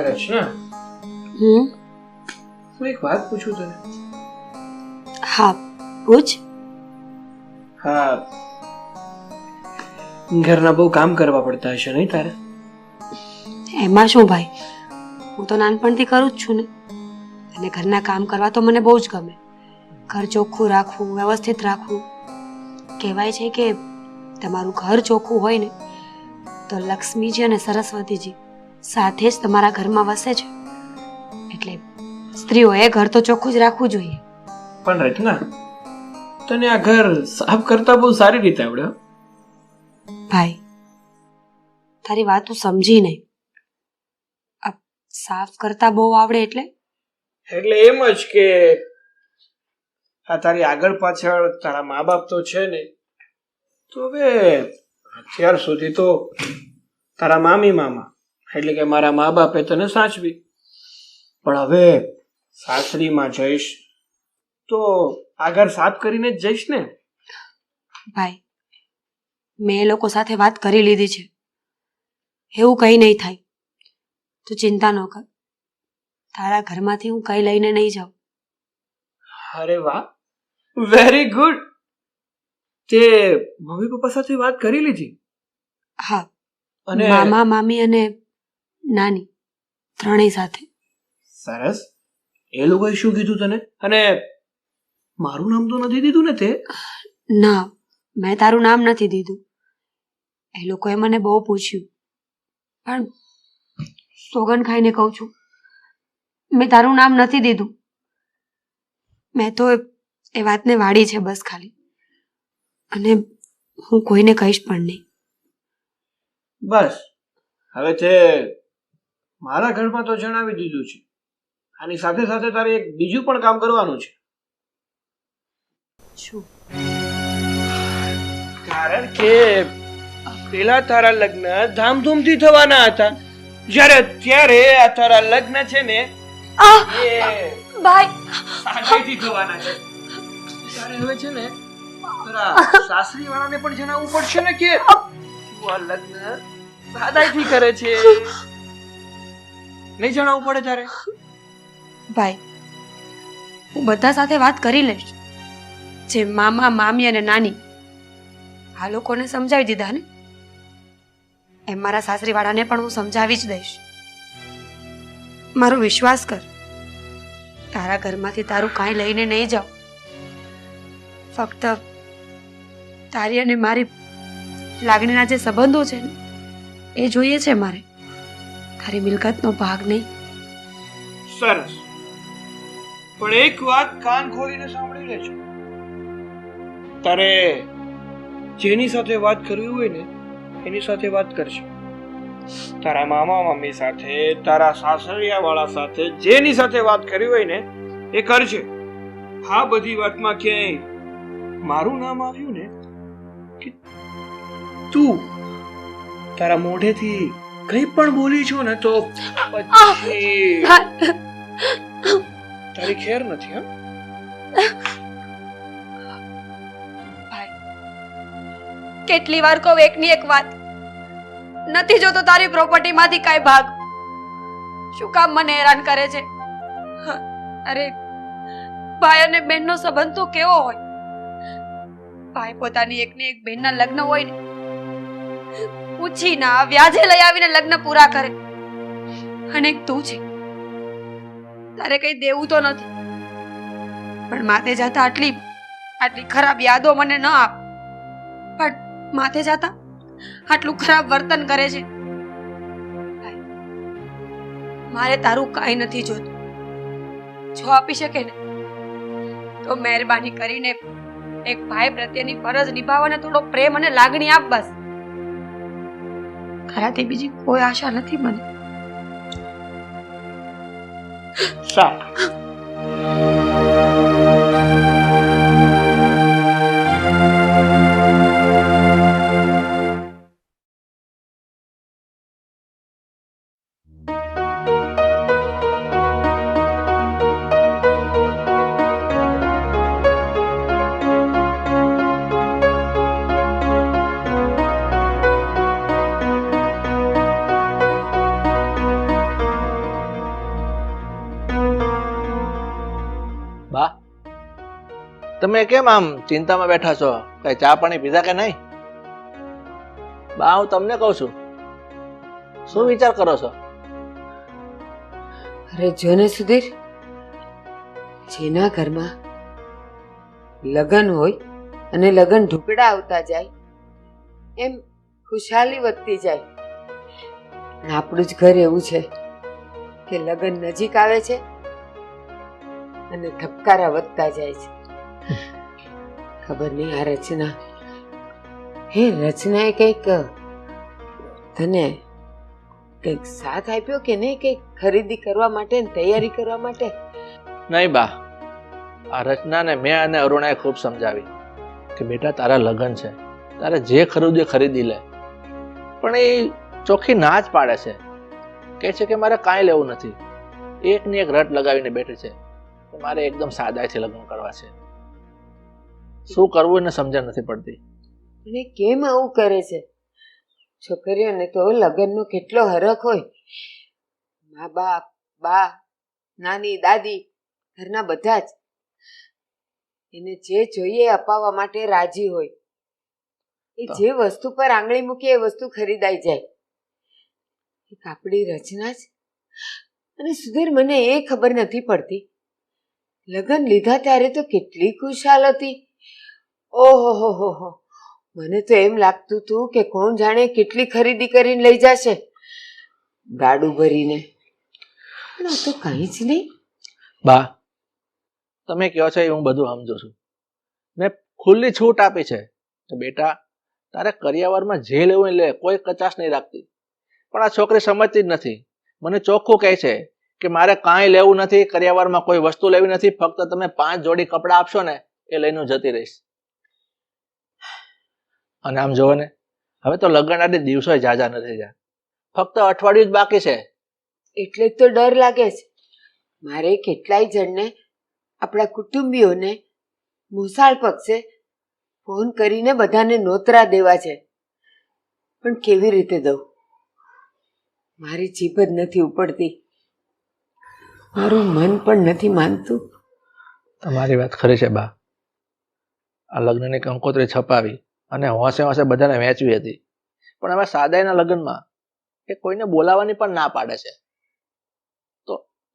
રચના, હું એક વાત પૂછું તને. હા પૂછ. હા, ઘરના બહુ કામ કરવા પડતા હશે નહીં તારે? એમાં શું ભાઈ, હું તો નાનપણથી કરું જ છું ને. અને ઘરના કામ કરવા તો મને બહુ જ ગમે. ઘર ચોખ્ખું રાખવું, વ્યવસ્થિત રાખવું. કહેવાય છે કે તમારું ઘર ચોખ્ખું હોય ને તો લક્ષ્મીજી અને સરસ્વતીજી સાથે જ તમારા ઘરમાં વસે છે. એટલે સ્ત્રીઓએ ઘર તો ચોખ્ખું જ રાખવું જોઈએ. પણ રચના, તને આ ઘર સાફ કરતા બહુ સારી રીતે આવડે હો. ભાઈ તારી વાત તું સમજી નહીં. આ સાફ કરતા બહુ આવડે એટલે એટલે એમ જ કે આ તારી આગળ પાછળ તારા મા બાપ તો છે ને, તો હવે અત્યાર સુધી તો તારા મામી મામા એટલે કે મારા મા બાપે તને સાચવી, પણ હવે સાસરીમાં જઈશ તો આ ઘર સાફ કરીને જ જઈશ ને. ભાઈ મેં એ લોકો સાથે વાત કરી લીધી છે. એવું કંઈ નહીં થાય, તું ચિંતા ન કર. તારા ઘરમાંથી હું કંઈ લઈને નહીં જાઉં. અરે વાહ, વેરી ગુડ. તે મમ્મી પપ્પા સાથે વાત કરી લીધી? હા, અને મામા મામી અને નાની ત્રણેય સાથે. સરસ. એ લોકોએ શું કીધું તને? અને મારું નામ તો નથી દીધું ને તે? ના, મેં તારું નામ નથી દીધું. એ લોકોએ મને બહુ પૂછ્યું, પણ સોગન ખાઈને કહું છું, મેં તારું નામ નથી દીધું. મેં તો એ વાતને વાળી છે બસ ખાલી. અને હું કોઈને કહીશ પણ નહીં. બસ હવે તે મારા ઘરમાં તો જણાવી દીધું છે. આની સાથે સાથે તારે એક બીજું પણ કામ કરવાનું છે. શું? કારણ કે પેલા તારા લગ્ન ધામધૂમથી થવાના હતા, જ્યારે અત્યારે આ તારા લગ્ન છે ને એ ભાઈ સાદાઈથી થવાના છે. તારે હવે છે ને તારા સાસરી વાળાને પણ જણાવવું પડશે ને કે તું આ લગ્ન સાદાઈથી કરે છે. નહીં જણાવવું પડે તારે? ભાઈ હું બધા સાથે વાત કરી લઈશ. જે મામા મામી અને નાની આ લોકોને સમજાવી દીધા ને, એમ મારા સાસરીવાળાને પણ હું સમજાવી જ દઈશ. મારો વિશ્વાસ કર, તારા ઘરમાંથી તારું કાંઈ લઈને નહીં જાઉં. ફક્ત તારી અને મારી લાગણીના જે સંબંધો છે ને એ જોઈએ છે મારે, તારી મિલકતનો ભાગ નહીં. સરસ. પણ એક વાત કાન ખોલીને સાંભળી લેજો. તારે જેની સાથે વાત કરવી હોય ને એની સાથે વાત કરશે. તારા મામા મામી સાથે, તારા સાસરિયા વાળા સાથે, જેની સાથે વાત કરવી હોય ને એ કરશે. આ બધી વાતમાં ક્યાંય મારું નામ આવ્યું ને કે તું તારા મોઢેથી કંઈ પણ બોલી છો ને તો પછી તારી ખેર નથી. હા કેટલી વાર કહું એકની એક વાત, નથી જોતો તારી પ્રોપર્ટી માંથી કાંઈ ભાગ. શું કામ મને હેરાન કરે છે? અરે ભાઈ અને બહેનનો સંબંધ તો કેવો હોય. ભાઈ પોતાની એકની એક બહેનના લગ્ન હોય ને પૂછીના વ્યાજે લઈ આવીને લગ્ન પૂરા કરે. અને એક તું છે, તારે કઈ દેવું તો નથી, પણ માથે જતા આટલી ખરાબ યાદો મને ન આપ. પણ માથે જતા આટલું ખરાબ વર્તન કરે છે. મારે તારું કાંઈ નથી જોતું. જો આપી શકે ને તો મહેરબાની કરીને એક ભાઈ પ્રત્યેની ફરજ નિભાવવાને થોડો પ્રેમ અને લાગણી આપ બસ. ખરાથી બીજી કોઈ આશા નથી મને. તમે કેમ આમ ચિંતામાં બેઠા છો? કઈ ચા પાણી પીધા કે નહીં? બા, હું તમને કહું છું, શું વિચાર કરો છો? અરે જો ને સુધીર, જેના ઘરમાં લગ્ન હોય અને લગ્ન ઢુકડા આવતા જાય એમ ખુશાલી વધતી જાય, અને આપણું જ ઘર એવું છે કે લગ્ન નજીક આવે છે અને ધબકારા વધતા જાય છે. ખબર નહીં આ રચના, હે રચનાએ કંઈક તને કંઈક સાથ આપ્યો કે નહીં, કંઈક ખરીદી કરવા માટે ને તૈયારી કરવા માટે? નહીં બા, આ રચનાને મેં અને અરુણાએ ખૂબ સમજાવી કે બેટા તારા લગ્ન છે, તારે જે ખરીદવું એ ખરીદી લે. પણ એ ચોખ્ખી ના જ પાડે છે, કહે છે કે મારે કાંઈ લેવું નથી. એકની એક રટ લગાવીને બેઠી છે કે મારે એકદમ સાદાઈથી લગ્ન કરવા છે. શું કરવું એને સમજણ નથી પડતી. અને કેમ આવું કરે છે? છોકરીઓને તો લગ્નનો કેટલો હરખ હોય. મા બાપ, બા, નાની, દાદી, ઘરના બધા જ એને જે જોઈએ એ અપાવવા માટે રાજી હોય. એ જે વસ્તુ પર આંગળી મૂકે એ વસ્તુ ખરીદાઈ જાય. એક આપણી રચના જ. અને સુધીર, મને એ ખબર નથી પડતી, લગ્ન લીધા ત્યારે તો કેટલી ખુશાલ હતી. ઓહો હો હો હો, મને તો એમ લાગતું હતું કે કોણ જાણે કેટલી ખરીદી કરીને લઈ જશે ગાડું ભરીને. પણ આ તો કંઈ જ નહીં. બા, તમે કહો છો એ હું બધું સમજુ છું. મેં ખુલ્લી છૂટ આપી છે કે બેટા તારે કરિયાવરમાં જે લેવું એ લે, કોઈ કચાશ નહીં રાખતી. પણ આ છોકરી સમજતી જ નથી. મને ચોખ્ખું કહે છે કે મારે કાંઈ લેવું નથી, કરિયાવરમાં કોઈ વસ્તુ લેવી નથી, ફક્ત તમે 5 જોડી કપડાં આપશો ને એ લઈને જતી રહીશ. અને આમ જોવો ને, હવે તો લગ્ન આડે દિવસો જાજા નથી થયા, ફક્ત અઠવાડિયું જ બાકી છે. એટલે જ તો ડર લાગે છે. મારે કેટલાય જણને, આપણા કુટુંબીઓને મોસાળ પક્ષે ફોન કરીને બધાને નોતરા દેવા છે, પણ કેવી રીતે દઉં? મારી જીભ જ નથી ઉપડતી, મારું મન પણ નથી માનતું. તમારી વાત ખરી છે બા. આ લગ્નની કંકોત્રી છપાવી અને હોંશે હોંશે બધાને વહેંચવી હતી, પણ હવે સાદાઈના લગ્નમાં એ કોઈને બોલાવવાની પણ ના પાડે છે.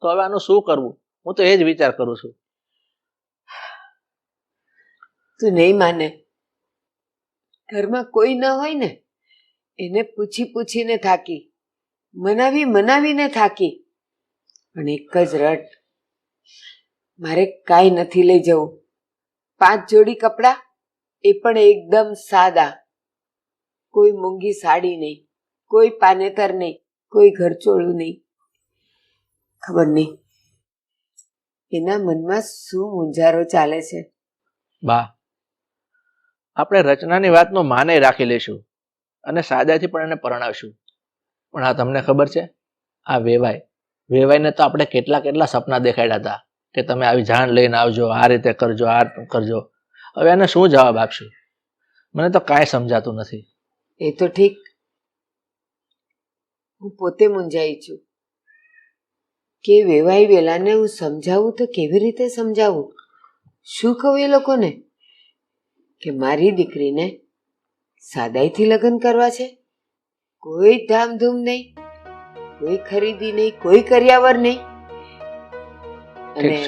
તો હવે આનું શું કરવું? હું તો એ જ વિચાર કરું છું. તું નહીં માને, ઘરમાં કોઈ ન હોય ને એને પૂછી પૂછીને થાકી, મનાવીને થાકી, પણ એક જ રટ, મારે કાંઈ નથી લઈ જવું. 5 જોડી કપડાં, એ પણ એકદમ સાદા. કોઈ મોંઘી સાડી નહીં, કોઈ પાનેતર નહીં, કોઈ ઘરચોળું નહીં. ખબર નહીં એના મનમાં શું મૂંઝારો ચાલે છે. બા, આપણે રચનાની વાતનું માને રાખી લઈશું અને સાદાથી પણ એને પરણાવશું. પણ આ તમને ખબર છે, આ વેવાઈને તો આપણે કેટલા સપના દેખાડ્યા હતા કે તમે આવી જાણ લઈને આવજો, આ રીતે કરજો, આ કરજો. હવે એને શું જવાબ આપશું? મને તો કાંઈ સમજાતું નથી. એ તો ઠીક, હું પોતે મૂંઝાઈ છું કે વેવાઈ વેલાને હું સમજાવું તો કેવી રીતે સમજાવું? શું કહું એ લોકોને કે મારી દીકરીને સાદાઈથી લગ્ન કરવા છે? કોઈ ધામધૂમ નહીં, કોઈ ખરીદી નહીં, કોઈ કરિયાવર નહીં. અને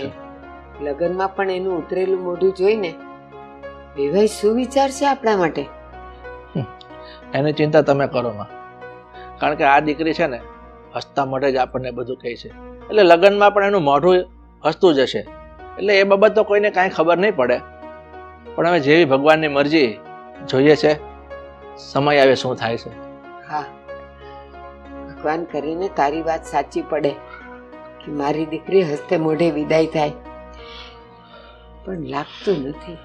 લગ્નમાં પણ એનું ઉતરેલું મોઢું જોઈને વેવાઈ શું વિચારશે આપણા માટે? એની ચિંતા તમે કરો માં, કારણ કે આ દીકરી છે ને હસતા મોઢે જ આપણને બધું કહે છે, એટલે લગ્નમાં પણ એનું મોઢું હસતું જ હશે. એટલે એ બાબત તો કોઈને કાંઈ ખબર નહીં પડે. પણ હવે જેવી ભગવાનની મરજી, જોઈએ છે સમય આવે શું થાય છે. હા, ભગવાન કરીને તારી વાત સાચી પડે કે મારી દીકરી હસતે મોઢે વિદાય થાય, પણ લાગતું નથી.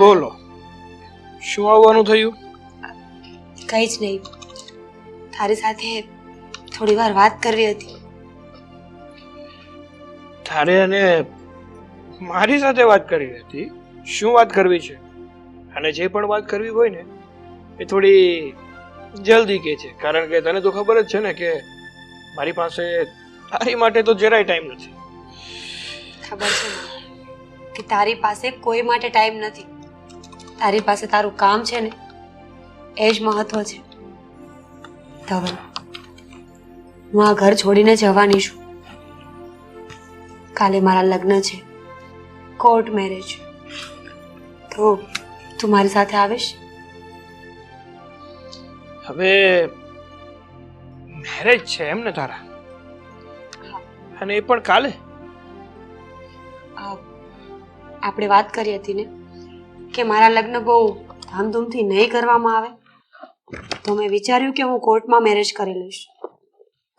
બોલો, શું આવવાનું થયું? કંઈ જ નહીં, તારી સાથે થોડી વાર વાત કરવી હતી. તારે અને મારી સાથે વાત કરવી હતી? શું વાત કરવી છે? અને જે પણ વાત કરવી હોય ને એ થોડી જલ્દી કે છે, કારણ કે તને તો ખબર જ છે ને કે મારી પાસે તારી માટે તો જરાય ટાઈમ નથી. ખબર છે મને કે તારી પાસે કોઈ માટે ટાઈમ નથી. તારી પાસે તારું કામ છે ને એ જ મહત્વ છે. ધવલ, હું આ ઘર છોડીને જવાની છું. કાલે મારા લગ્ન છે, કોર્ટ મેરેજ. તો તું મારી સાથે આવીશ? હવે મેરેજ છે એમ ને તારા? અને એ પણ કાલે? આપણે વાત કરી હતી ને કે મારા લગ્ન બહુ ધામધૂમથી નહીં કરવામાં આવે, તો મેં વિચાર્યું કે હું કોર્ટમાં મેરેજ કરી લઈશ.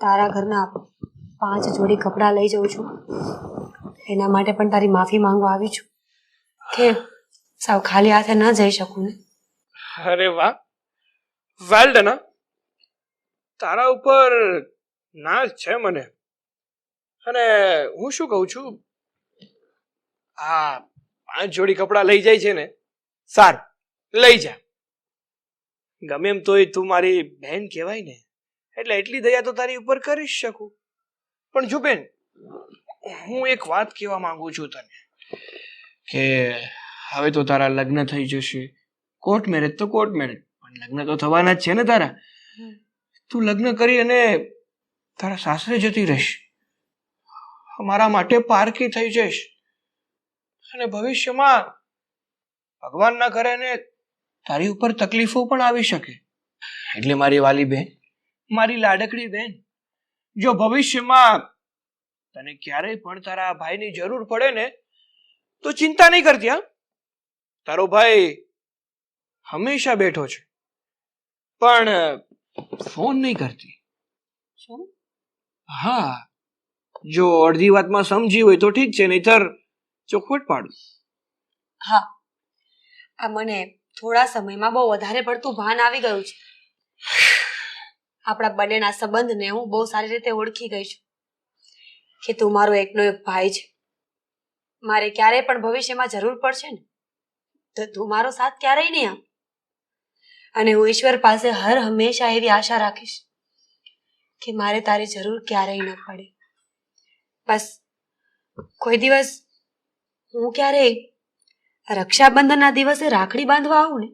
તારા ઘરના 5 જોડી કપડાં લઈ જાઉં છું. એના માટે પણ તારી માફી માંગવા આવી છું કે સાવ ખાલી હાથે ન જઈ શકું ને. અરે વાહ, વેલ ડન. તારા ઉપર નાજ છે મને. અને હું શું કહું છું, આ 5 જોડી કપડાં લઈ જાય છે ને, સારું લઈ જા. ગમે એમ તોય તું મારી બહેન કહેવાય ને, એટલે એટલી દયા તો તારી ઉપર કરી જ શકું. પણ જો બેન, હું એક વાત કહેવા માંગુ છું તને કે હવે તો તારા લગ્ન થઈ જશે. કોર્ટ મેરેજ તો કોર્ટ મેરેજ, પણ લગ્ન તો થવાના જ છે ને તારા. તું લગ્ન કરી અને તારા સાસરે જતી રહીશ, મારા માટે પારકી થઈ જઈશ. અને ભવિષ્યમાં ભગવાન ના કરે ને તારી ઉપર તકલીફો પણ આવી શકે. એટલે મારી વાલી બહેન, મારી લાડકડી બહેન, જો ભવિષ્યમાં તને ક્યારેય પણ તારા ભાઈની જરૂર પડે ને તો ચિંતા નહીં કરતી. હા, તારો ભાઈ હંમેશા બેઠો છે, પણ ફોન નહીં કરતી. શું? હા, જો અડધી વાતમાં સમજી હોય તો ઠીક છે, નહીતર ચોખવટ પાડું. હા, આ મને થોડા સમયમાં બહુ વધારે પડતું ભાન આવી ગયું છે. આપણા બંનેના સંબંધને હું બહુ સારી રીતે ઓળખી ગઈ છું કે તું મારો એકનો એક ભાઈ છે. મારે ક્યારેય પણ ભવિષ્યમાં જરૂર પડશે ને તો તું મારો સાથ ક્યારેય નહીં આપ. અને હું ઈશ્વર પાસે હર હંમેશા એવી આશા રાખીશ કે મારે તારી જરૂર ક્યારેય ન પડે. બસ કોઈ દિવસ હું ક્યારેય રક્ષાબંધનના દિવસે રાખડી બાંધવા આવું ને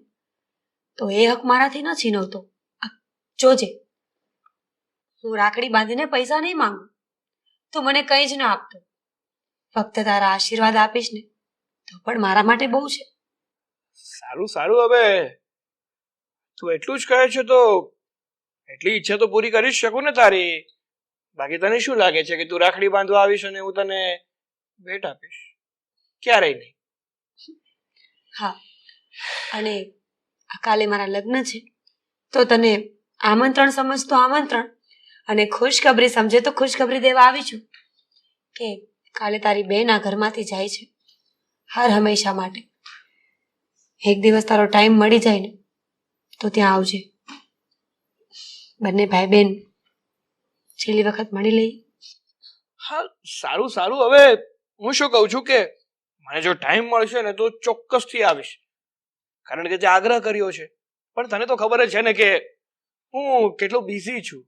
તો એ હક મારાથી ન છીનવતો. જોજે, હું રાખડી બાંધીને પૈસા નહીં માંગુ, તું મને કંઈ જ ન આપતો, ફક્ત તારા આશીર્વાદ આપીશ ને તો પણ મારા માટે બહુ છે. સારું સારું, હવે તું એટલું જ કહે છે તો એટલી ઈચ્છા તો પૂરી કરી જ શકું ને તારી. બાકી તને શું લાગે છે કે તું રાખડી બાંધવા આવીશ અને હું તને ભેટ આપીશ? ક્યારેય નહીં. હા, અને કાલે મારા લગ્ન છે તો તને આમંત્રણ સમજતો આમંત્રણ અને ખુશખબરી સમજે તો ખુશખબરી દેવા આવી છું કે કાલે તારી બેન આ ઘરમાંથી જાય છે હર હંમેશા માટે. એક દિવસ તારો ટાઈમ મળી જાય ને તો ત્યાં આવજે. બંને ભાઈ બેન છેલ્લી વખત મળી લઈ. હા, સારું સારું, હવે હું શું કહું છું કે મને જો ટાઈમ મળશે ને તો ચોક્કસથી આવીશ, કારણ કે જે આગ્રહ કર્યો છે. પણ તને તો ખબર જ છે ને કે હું કેટલો બિઝી છું.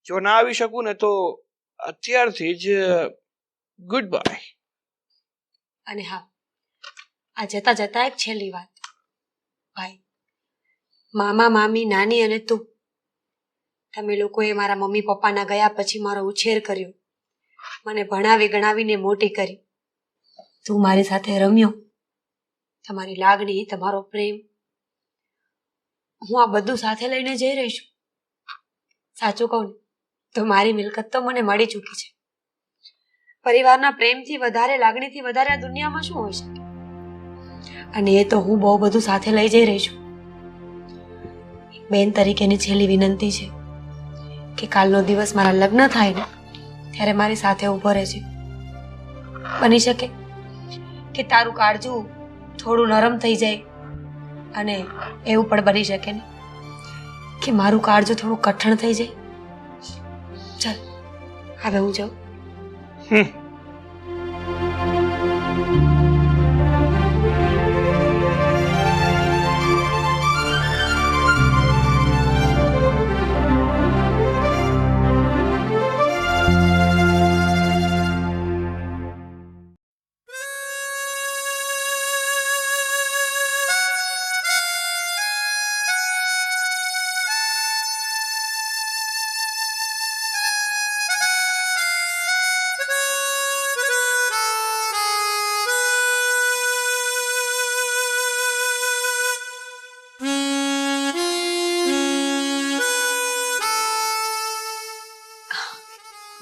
જો ના આવી શકું ને તો અત્યારથી જ ગુડ બાય. અને હા, આ જતા જતા એક છેલ્લી વાત. ભાઈ, મામા મામી નાની અને તું, તમે લોકોએ મારા મમ્મી પપ્પાના ગયા પછી મારો ઉછેર કર્યો, મને ભણાવી ગણાવીને મોટી કરી. તું મારી સાથે રમ્યો, તમારી લાગણી, તમારો પ્રેમ, હું આ બધું સાથે લઈને જઈ રહી છું. સાચું કહું ને તો મારી મિલકત તો મને મળી ચૂકી છે. પરિવારના પ્રેમથી વધારે, લાગણીથી વધારે આ દુનિયામાં શું હોઈ શકે? અને એ તો હું બહુ બધું સાથે લઈ જઈ રહી છું. બેન તરીકેની છેલ્લી વિનંતી છે કે કાલનો દિવસ મારા લગ્ન થાય ને ત્યારે મારી સાથે ઊભો રહેજે. બની શકે કે તારું કાળજું થોડું નરમ થઈ જાય અને એવું પણ બની શકે ને કે મારું કાળજો થોડું કઠણ થઈ જાય. ચાલ હવે હું જાઉં.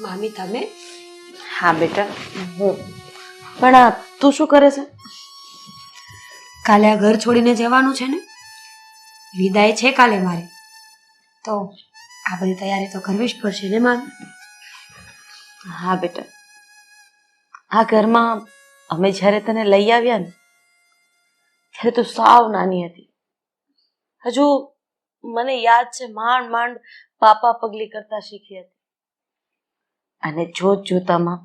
મામી તમે હા બેટા, હું પણ તું શું કરે છે? કાલે આ ઘર છોડીને જવાનું છે ને, વિદાય છે કાલે મારે, તો આ બધી તૈયારી તો કરવી જ પડશે ને મામી. હા બેટા, આ ઘરમાં અમે જ્યારે તને લઈ આવ્યા ને ત્યારે તું સાવ નાની હતી. હજુ મને યાદ છે, માંડ માંડ પાપા પગલી કરતા શીખી હતી, અને જોત જોતામાં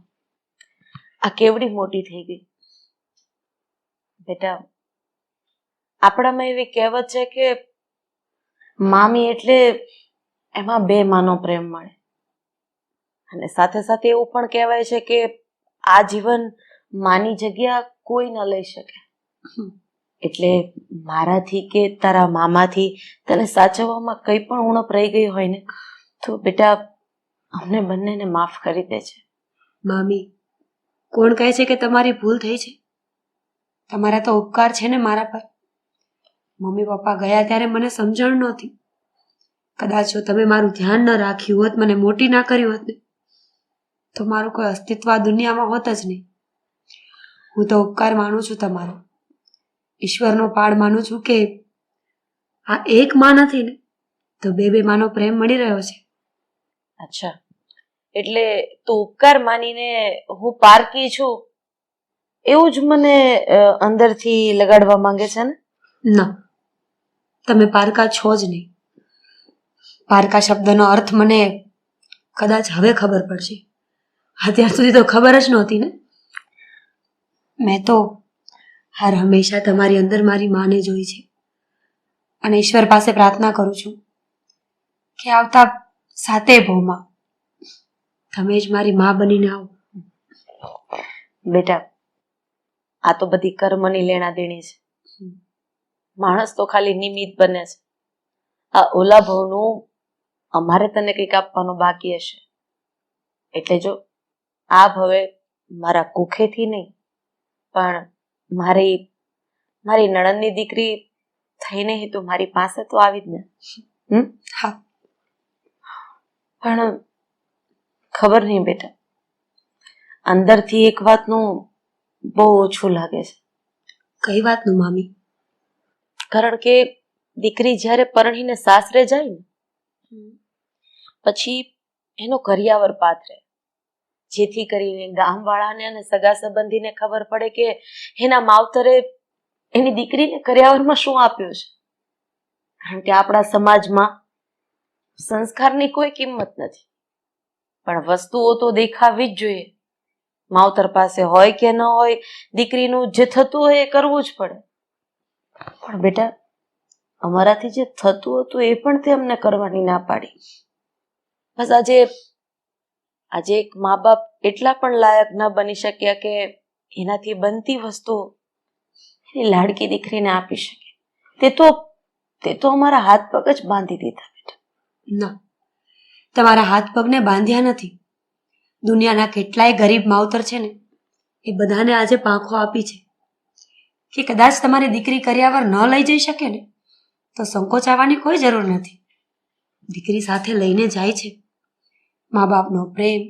આ કેવડી મોટી થઈ ગઈ. બેટા, આપણામાં એવી કહેવત છે કે મામી એટલે એમાં બે માનો પ્રેમ મળે, અને સાથે સાથે એવું પણ કહેવાય છે કે આ જીવન માની જગ્યા કોઈ ન લઈ શકે. એટલે મારાથી કે તારા મામાથી તને સાચવવામાં કંઈ પણ ઉણપ રહી ગઈ હોય ને, તો બેટા અમને બંનેને માફ કરી દે છે. મામી, કોણ કહે છે કે તમારી ભૂલ થઈ છે? તમારા તો ઉપકાર છે ને મારા પર. મમ્મી પપ્પા ગયા ત્યારે મને સમજણ નહોતી. કદાચ જો તમે મારું ધ્યાન ન રાખ્યું હોત, મને મોટી ના કરી હોત ને, તો મારું કોઈ અસ્તિત્વ આ દુનિયામાં હોત જ નહીં. હું તો ઉપકાર માનું છું તમારો, ઈશ્વરનો પાડ માનું છું કે આ એક માં નથી ને તો બે બે માનો પ્રેમ મળી રહ્યો છે. અચ્છા, એટલે તું ઉપકાર માનીને હું પારકી છું એવું જ મને અંદરથી લગાડવા માંગે છે ને? ના, તમે પારકા છો જ નહીં. પારકા શબ્દનો અર્થ મને કદાચ હવે ખબર પડશે, અત્યાર સુધી તો ખબર જ નહોતી ને. મેં તો હર હંમેશા તમારી અંદર મારી માને જોઈ છે, અને ઈશ્વર પાસે પ્રાર્થના કરું છું કે આવતા 7 ભવમાં તમે જ મારી મા બનીને આવો. બેટા, આ તો બધી કર્મની લેણા દેણી છે. માણસ તો ખાલી નિમિત્ત બને છે. આ ઓલા ભવનું અમારે તને કંઈક આપવાનું બાકી હશે, એટલે જો આ ભવે મારા કુખેથી નહીં, પણ મારી નણંદની દીકરી થઈને તું મારી પાસે તો આવી જ ને. હા, પણ ખબર નહીં બેટા, અંદરથી એક વાતનું બહુ ઓછું લાગે છે. કઈ વાતનું મામી? કારણ કે દીકરી જ્યારે પરણીને સાસરે જાય ને પછી એનો કરિયાવર પાથરે, જેથી કરીને ગામવાળાને અને સગા સંબંધીને ખબર પડે કે એના માવતરે એની દીકરીને કરિયાવરમાં શું આપ્યું છે. કારણ કે આપણા સમાજમાં સંસ્કારની કોઈ કિંમત નથી, પણ વસ્તુઓ તો દેખાવી જ જોઈએ. માવતર પાસે હોય કે ન હોય, દીકરીનું જે થતું હોય એ કરવું જ પડે. પણ બેટા, અમારાથી જે થતું હતું એ પણ તે અમને કરવાની ના પાડી. બસ આજે એક મા બાપ એટલા પણ લાયક ન બની શક્યા કે એનાથી બનતી વસ્તુઓ એની લાડકી દીકરીને આપી શકે. તે તો અમારા હાથ પગ જ બાંધી દીધા બેટા. ના, તમારા હાથ પગને બાંધ્યા નથી. દુનિયાના કેટલાય ગરીબ માવતર છે ને, એ બધાને આજે પાંખો આપી છે કે કદાચ તમારી દીકરી કરિયાવર ન લઈ જઈ શકે ને તો સંકોચાવાની કોઈ જરૂર નથી. દીકરી સાથે લઈને જાય છે. મા બાપનો પ્રેમ,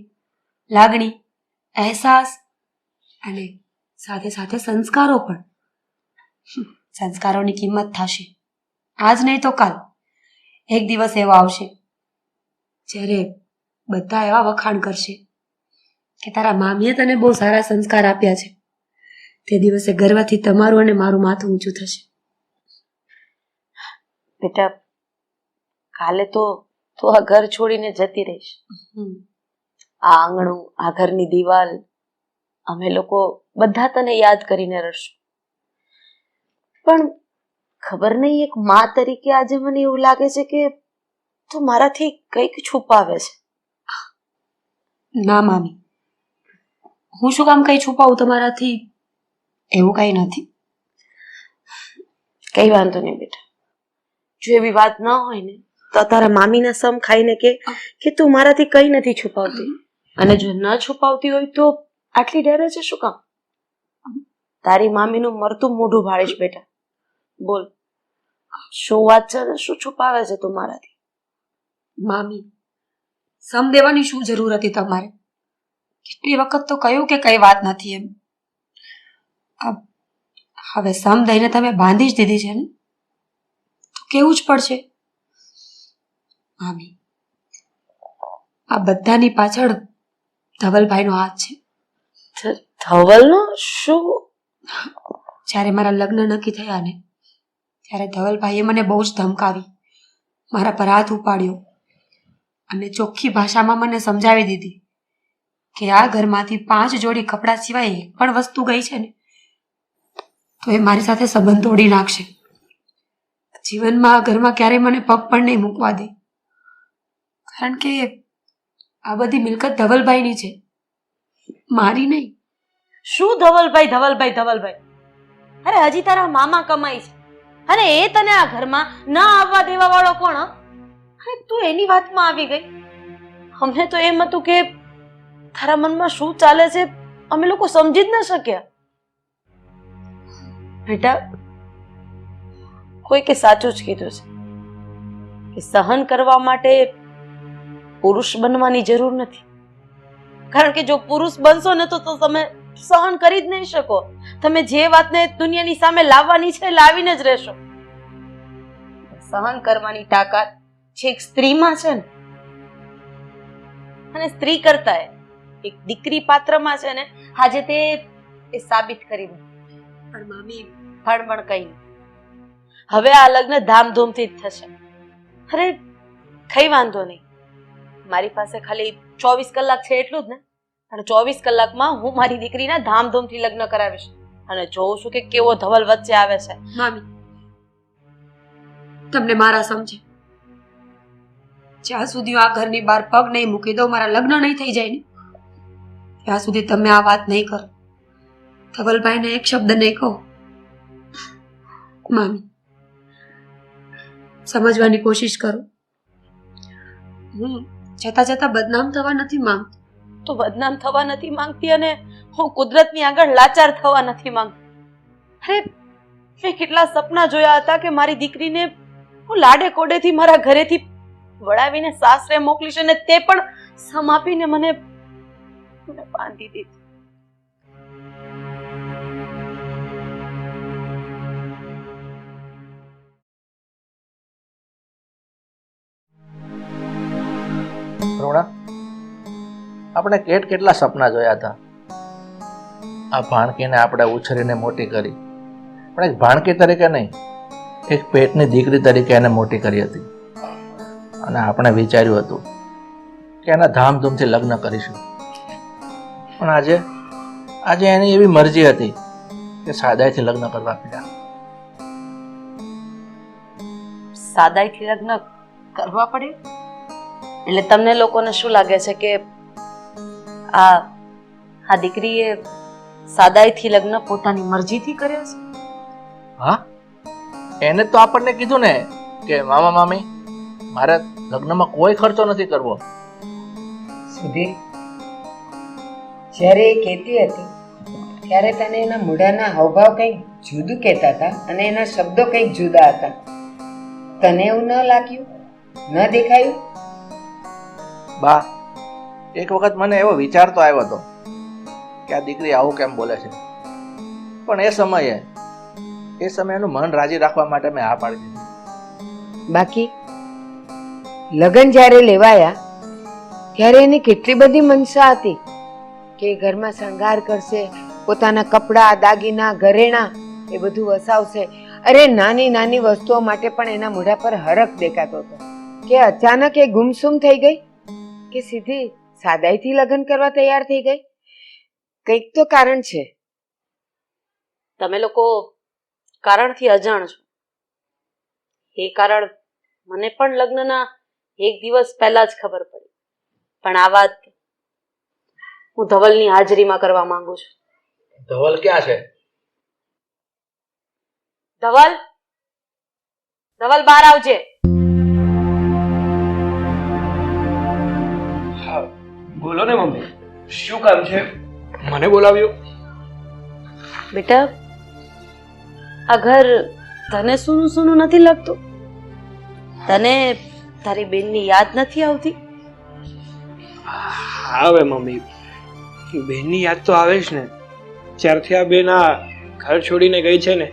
લાગણી, અહેસાસ અને સાથે સાથે સંસ્કારો પણ. સંસ્કારોની કિંમત થશે, આજ નહીં તો કાલ. એક દિવસ એવો આવશે જ્યારે બધા એવા વખાણ કરશે કે તારા મામીએ તને બહુ સારા સંસ્કાર આપ્યા છે. તે દિવસે ગર્વથી તમારું અને મારું માથું ઊંચું થશે. બેટા કાલે તો તું આ ઘર છોડીને જતી રહીશ. આ આંગણું, આ ઘરની દિવાલ, અમે લોકો બધા તને યાદ કરીને રડશું. પણ ખબર નહીં, એક મા તરીકે આજે મને એવું લાગે છે કે તું મારાથી કંઈક છુપાવે છે. ના મામી, હું શું કામ કઈ છુપાવું તમારાથી? એવું કઈ નથી. કઈ વાંધો નહીં બેટા, જો એવી વાત ન હોય ને તો તારા મામીના સમ ખાઈને કે તું મારાથી કઈ નથી છુપાવતી. અને જો ન છુપાવતી હોય તો આટલી ડરે છે શું કામ? તારી મામીનું મરતું મોઢું ભાળીશ બેટા. બોલ, શું વાત છે ને શું છુપાવે છે તું મારાથી? મામી, સમ દેવાની શું જરૂર હતી તમારે? કેટલી વખત તો કહ્યું કે કઈ વાત નથી એમ. હવે સમ દઈને તમે બાંધી જ દીધી છે ને, તો કેવું જ પડશે. મામી, આ બધાની પાછળ ધવલભાઈનો હાથ છે. ધવલનો શું? જ્યારે મારા લગ્ન નક્કી થયા ને ત્યારે ધવલભાઈએ મને બહુ જ ધમકાવી, મારા પર હાથ ઉપાડ્યો અને ચોખ્ખી ભાષામાં મને સમજાવી દીધી કે આ ઘરમાંથી 5 જોડી કપડાં સિવાય એક પણ વસ્તુ ગઈ છે ને તો એ મારી સાથે સંબંધ તોડી નાખશે. જીવનમાં આ ઘરમાં ક્યારેય મને પગ પણ નહીં મૂકવા દે, કારણ કે આ બધી મિલકત ધવલભાઈની છે, મારી નહીં. શું ધવલભાઈ ધવલભાઈ ધવલભાઈ? અરે હજી તારા મામા કમાય છે અને એ તને આ ઘરમાં ના આવવા દેવા વાળો કોણ? અરે તું એની વાતમાં આવી ગઈ. અમને તો એમ હતું કે તારા મનમાં શું ચાલે છે અમે લોકો સમજી જ ન શક્યા. બેટા, કોઈ કે સાચું જ કીધું છે કે સહન કરવા માટે પુરુષ બનવાની જરૂર નથી. કારણ કે જો પુરુષ બનશો ને તો તમે સહન કરી જ નહીં શકો. તમે જે વાતને દુનિયાની સામે લાવવાની છે લાવીને જ રહેશો. સહન કરવાની તાકાત છેક સ્ત્રીમાં છે ને, અને સ્ત્રી કરતા એક દીકરી પાત્રમાં છે ને, આજે તે સાબિત કરી દે. પણ મામી, પણ કઈ નહીં. હવે આ લગ્ન ધામધૂમથી જ થશે. અરે કઈ વાંધો નહીં, મારી પાસે ખાલી 24 કલાક છે એટલું જ ને. અને 24 કલાકમાં હું મારી દીકરીના ધામધૂમથી લગ્ન કરાવીશ અને જોઉં છું કે કેવો ધવલ વચ્ચે આવે છે. મામી, તમને મારા સમજે જ્યાં સુધી હું આ ઘરની બહાર પગ નહીં મૂકી દઉં, મારા લગ્ન નહીં થઈ જાય ને ત્યાં સુધી તમે આ વાત નહીં કરો. ધવલભાઈને એક શબ્દ નહીં કહો. મામી, સમજવાની કોશિશ કરો. હું જતા જતા બદનામ થવા નથી માંગતી. તો બદનામ થવા નથી માંગતી અને હું કુદરતની આગળ લાચાર થવા નથી માંગતી. અરે મેં કેટલા સપના જોયા હતા કે મારી દીકરીને હું લાડે કોડેથી મારા ઘરેથી વડાવીને સાસરે મોકલીશ અને તે પણ સમ આપીને મને બાંધી દીધી. રૂણા, આપણે કેટલા સપના જોયા હતા. આ ભાણકીને આપણે ઉછરીને મોટી કરી, પણ એક ભાણકી તરીકે નહીં, એક પેટની દીકરી તરીકે એને મોટી કરી હતી. અને આપણે વિચાર્યું હતું કે એના ધામધૂમથી લગ્ન કરીશું. પણ આજે એની એવી મરજી હતી કે સાદાઈથી લગ્ન કરવા પડ્યા. સાદાઈથી લગ્ન કરવા પડે એટલે તમને લોકોને શું લાગે છે કે આ દીકરીએ સાદાઈથી લગ્ન પોતાની મરજીથી કર્યા છે? હા, એને તો આપણને કીધું ને કે મામા મામી મારે લગ્નમાં કોઈ ખર્ચો નથી કરવો. સુધીર, જ્યારે એ કહેતી હતી ત્યારે તને એના મોઢાના હાવભાવ કંઈક જુદું કહેતા હતા અને એના શબ્દો કંઈક જુદા હતા. તને એવું ન લાગ્યું? ન દેખાયું? બા, એક વખત મને એવો વિચાર તો આવ્યો હતો કે આ દીકરી આવું કેમ બોલે છે, પણ એ સમયે એનું મન રાજી રાખવા માટે મેં હા પાડી દીધી. બાકી લગ્ન જ્યારે લેવાયા ત્યારે એની કેટલી બધી મનસા હતી કે ઘરમાં શણગાર કરશે, પોતાના કપડાં, દાગીના, ઘરેણાં એ બધું વસાવશે અરે નાની નાની વસ્તુઓ માટે પણ એના મોઢા પર હરખ દેખાતો હતો કે અચાનક એ ગુમસુમ થઈ ગઈ કે સીધી સાદાઈથી લગ્ન કરવા તૈયાર થઈ ગઈ. કંઈક તો કારણ છે. તમે લોકો કારણથી અજાણ છો. એ કારણ મને પણ લગ્નના એક દિવસ પહેલા જ ખબર પડી. પણ આ વાત હું ધવલની હાજરીમાં કરવા માંગુ છું. ધવલ ક્યાં છે? ધવલ, ધવલ બહાર આવજે. હા બોલો ને મમ્મી, શું કામ છે? મને બોલાવ્યો? બેટા, આ ઘર તને સૂનું સૂનું નથી લાગતું? તને તારી બેનની યાદ નથી આવતી? હા હવે મમ્મી, બેનની યાદ તો આવે જ ને. જ્યારથી આ બેન આ ઘર છોડીને ગઈ છે ને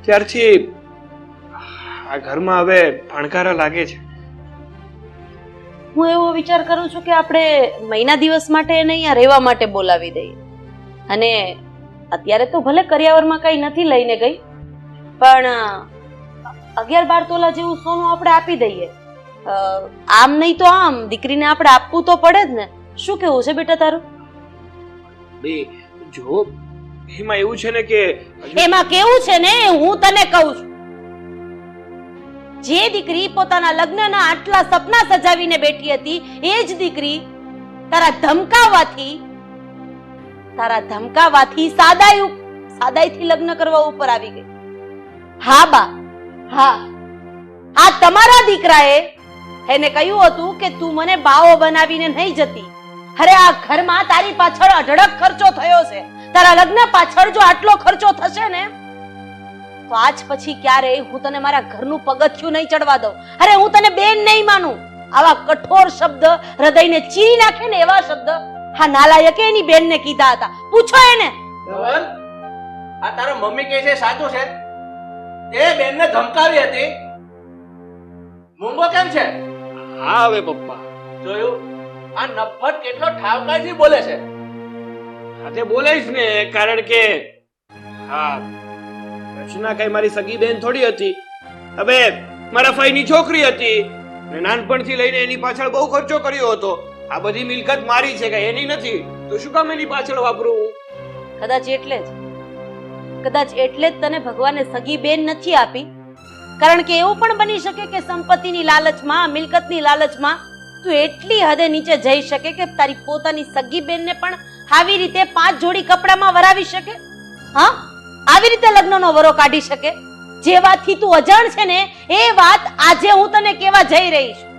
ત્યારથી આ ઘરમાં હવે ભણકારા લાગે છે. હું એવો વિચાર કરું છું કે આપણે મહિના દિવસ માટે એને અહીંયા રહેવા માટે બોલાવી દઈએ. અને અત્યારે તો ભલે કરિયાવરમાં કઈ નથી લઈને ગઈ, પણ 11-12 તોલા જેવું સોનું આપણે આપી દઈએ. આમ નહીં તો આમ દીકરીને આપણે આપવું તો પડે જ ને. શું કેવું છે બેટા તારું? જો એમાં એવું છે ને કે એમાં કેવું છે ને, હું તને કહું છું. જે દીકરી પોતાના લગ્નના આટલા સપના સજાવીને બેઠી હતી, એ જ દીકરી તારા ધમકાવાથી સાદાઈથી લગ્ન કરવા ઉપર આવી ગઈ. હા બા, હા, આ તમારા દીકરાએ એને કહ્યું હતું કે તું મને બાવો બનાવીને નહીં જતી. અરે આ ઘરમાં તારી પાછળ અઢળક ખર્ચો થયો છે. તારા લગ્ન પાછળ જો આટલો ખર્ચો થશે ને તો આજ પછી ક્યારેય હું તને મારા ઘરનું પગથિયું નહીં ચડવા દઉં. અરે હું તને બેન નહીં માનું. આવા કઠોર શબ્દ હૃદયને ચીરી નાખે ને એવા શબ્દ હા નાલાયકે એની બેનને કીધા હતા. પૂછો એને. ધવલ, આ તારા મમ્મી કહે છે સાચું છે? તે બેનને ધમકાવી હતી? મૂંગો કેમ છે? હા હવે પપ્પા જોયું? આ નફ્ફટ કેટલો ઠાવકાઈથી બોલે છે. હા તે બોલે જ ને, કારણ કે હા રચના કઈ મારી સગી બેન થોડી હતી. હવે મારા ફઈની છોકરી હતી ને નાનપણથી લઈને એની પાછળ બહુ ખર્ચો કર્યો હતો. આ બધી મિલકત મારી છે, કે એની નથી. તો શું કામ એની પાછળ વાપરું? કદાચ એટલે જ તને ભગવાને સગી બેન નથી આપી. કારણ કે એવું પણ બની શકે કે સંપત્તિની લાલચમાં, મિલકતની લાલચમાં તું એટલી હદે નીચે જઈ શકે કે તારી પોતાની સગી બેનને પણ આવી રીતે 5 જોડી કપડામાં વરાવી શકે. હા, આવી રીતે લગ્નનો વરો કાઢી શકે. જે વાતથી તું અજાણ છે ને, એ વાત આજે હું તને કહેવા જઈ રહી છું.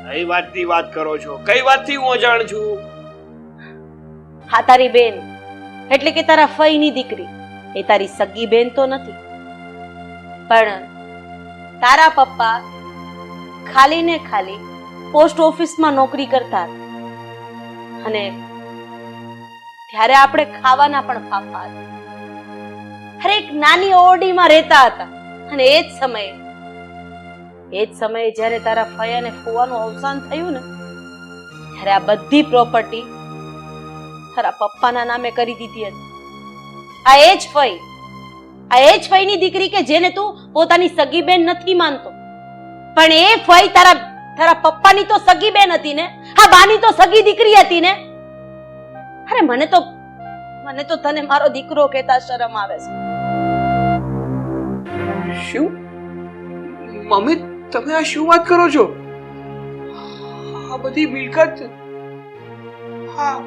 કઈ વાતની વાત કરો છો? કઈ વાતથી હું અજાણ છું? હા, તારી બેન એટલે કે તારા ફઈની દીકરી એ તારી સગી બેન તો નથી, પણ તારા પપ્પા ખાલી ને ખાલી પોસ્ટ ઓફિસમાં નોકરી કરતા હતા અને ત્યારે આપણે ખાવાના પણ ફાફા હતા. હરેક નાની ઓરડીમાં રહેતા હતા. અને એ જ સમયે જ્યારે તારા ફઈ અને ફુવાનું અવસાન થયું ને, ત્યારે આ બધી પ્રોપર્ટી તારા પપ્પાના નામે કરી દીધી હતી. આ એ જ ફઈની દીકરી કે જેને તું પોતાની સગી બેન નથી માનતો, પણ એ ફઈ તારા પપ્પાની તો સગી બેન હતી ને, આ બાની તો સગી દીકરી હતી ને. અરે મને તો તને મારો દીકરો કહેતા શરમ આવે છે. શું મમ્મી, તમે આ શું વાત કરો છો? આ બધી મિલકત હા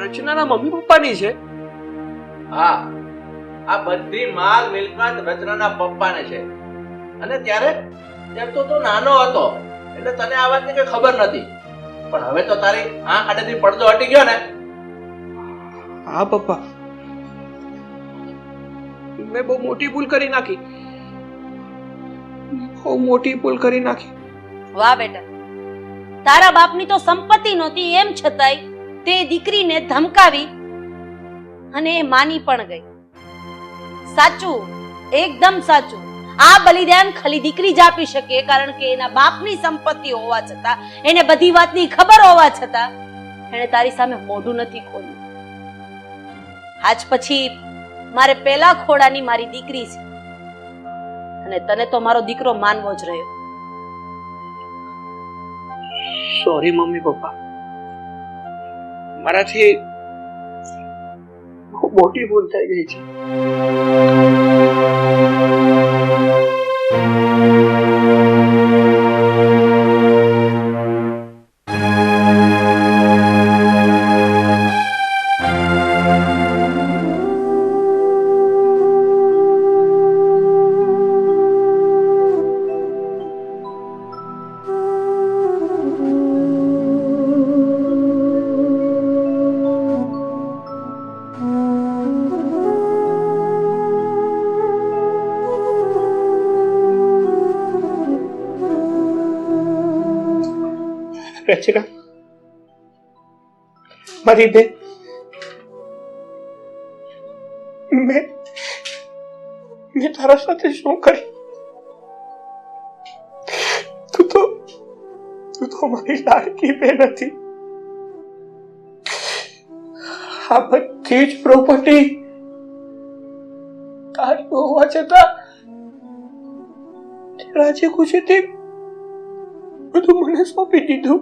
રચનાના મમ્મી પપ્પાની છે. હા, આ બધી માલ મિલકત રચનાના પપ્પાને છે. અને ત્યારે તો તું નાનો હતો એટલે તને આ વાતની કઈ ખબર નથી. પણ હવે તો તારી આંખ આડેથી પડદો હટી ગયો ને. હા પપ્પા, મેં બહુ મોટી ભૂલ કરી નાખી. વાહ બેટા, તારા બાપની તો સંપત્તિ નહોતી, એમ છતાંય તે દીકરીને ધમકાવી અને એ માની પણ ગઈ. સાચું, એકદમ સાચું. આ બલિદાન ખાલી દીકરી જ આપી શકે, કારણ કે એના બાપની સંપત્તિ હોવા છતાં, એને બધી વાતની ખબર હોવા છતાં એને તારી સામે મોઢું નથી ખોલ્યું. આજ પછી મારે પેલા ખોડાની મારી દીકરી છે અને તને તો મારો દીકરો માનવો જ રહ્યો. સોરી મમ્મી પપ્પા, મારાથી બહુ મોટી ભૂલ થઈ ગઈ છે. રચના, મારી બેન, મેં તારા સાથે શું કર્યું? તું તો મારી લાડકી બેન હતી. આ બધી જ પ્રોપર્ટી તારી હોવા છતાં રાજી ખુશીથી બધું મને સોંપી દીધું.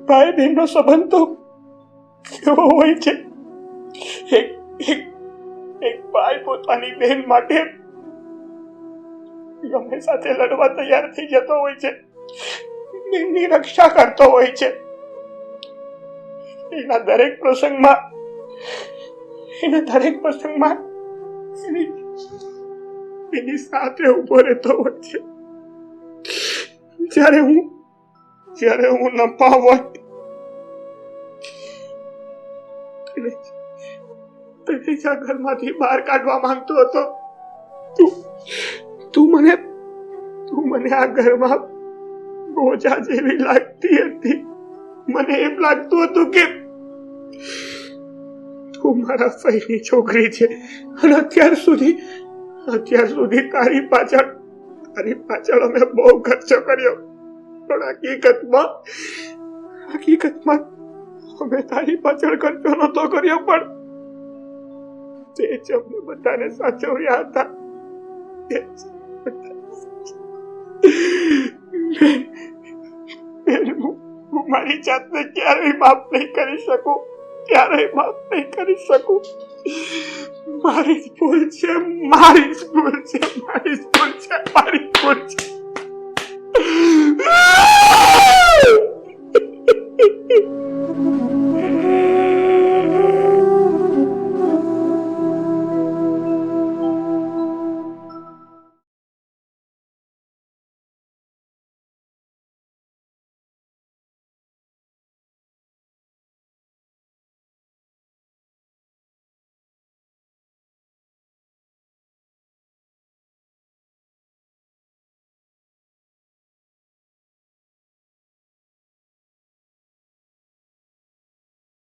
ભાઈ બહેન નો સંબંધ તો કેવો હોય છે? એક ભાઈ પોતાની બહેન માટે ગમે સાથે લડવા તૈયાર થઈ જતો હોય છે, બહેનની રક્ષા કરતો હોય છે. એના દરેક પ્રસંગમાં એની સાથે ઉભો રહેતો હોય છે. જ્યારે હું નફા હોય તને જ્યાં ઘરમાંથી બહાર કાઢવા માંગતો હતો, તું મને આ ઘરમાં બોજા જેવી લાગતી હતી. મને એમ લાગતું હતું કે તું મારા ફઈની છોકરી છે અને અત્યાર સુધી તારી પાછળ અમે બહુ ખર્ચો કર્યો, પણ હકીકતમાં અમે તારી પાછળ ખર્ચો નતો કર્યો, પણ તે જ અમને બધાને સાચવ્યા હતા. હું મારી જાતને ક્યારેય માફ નહીં કરી શકું. મારી જ ભૂલ છે.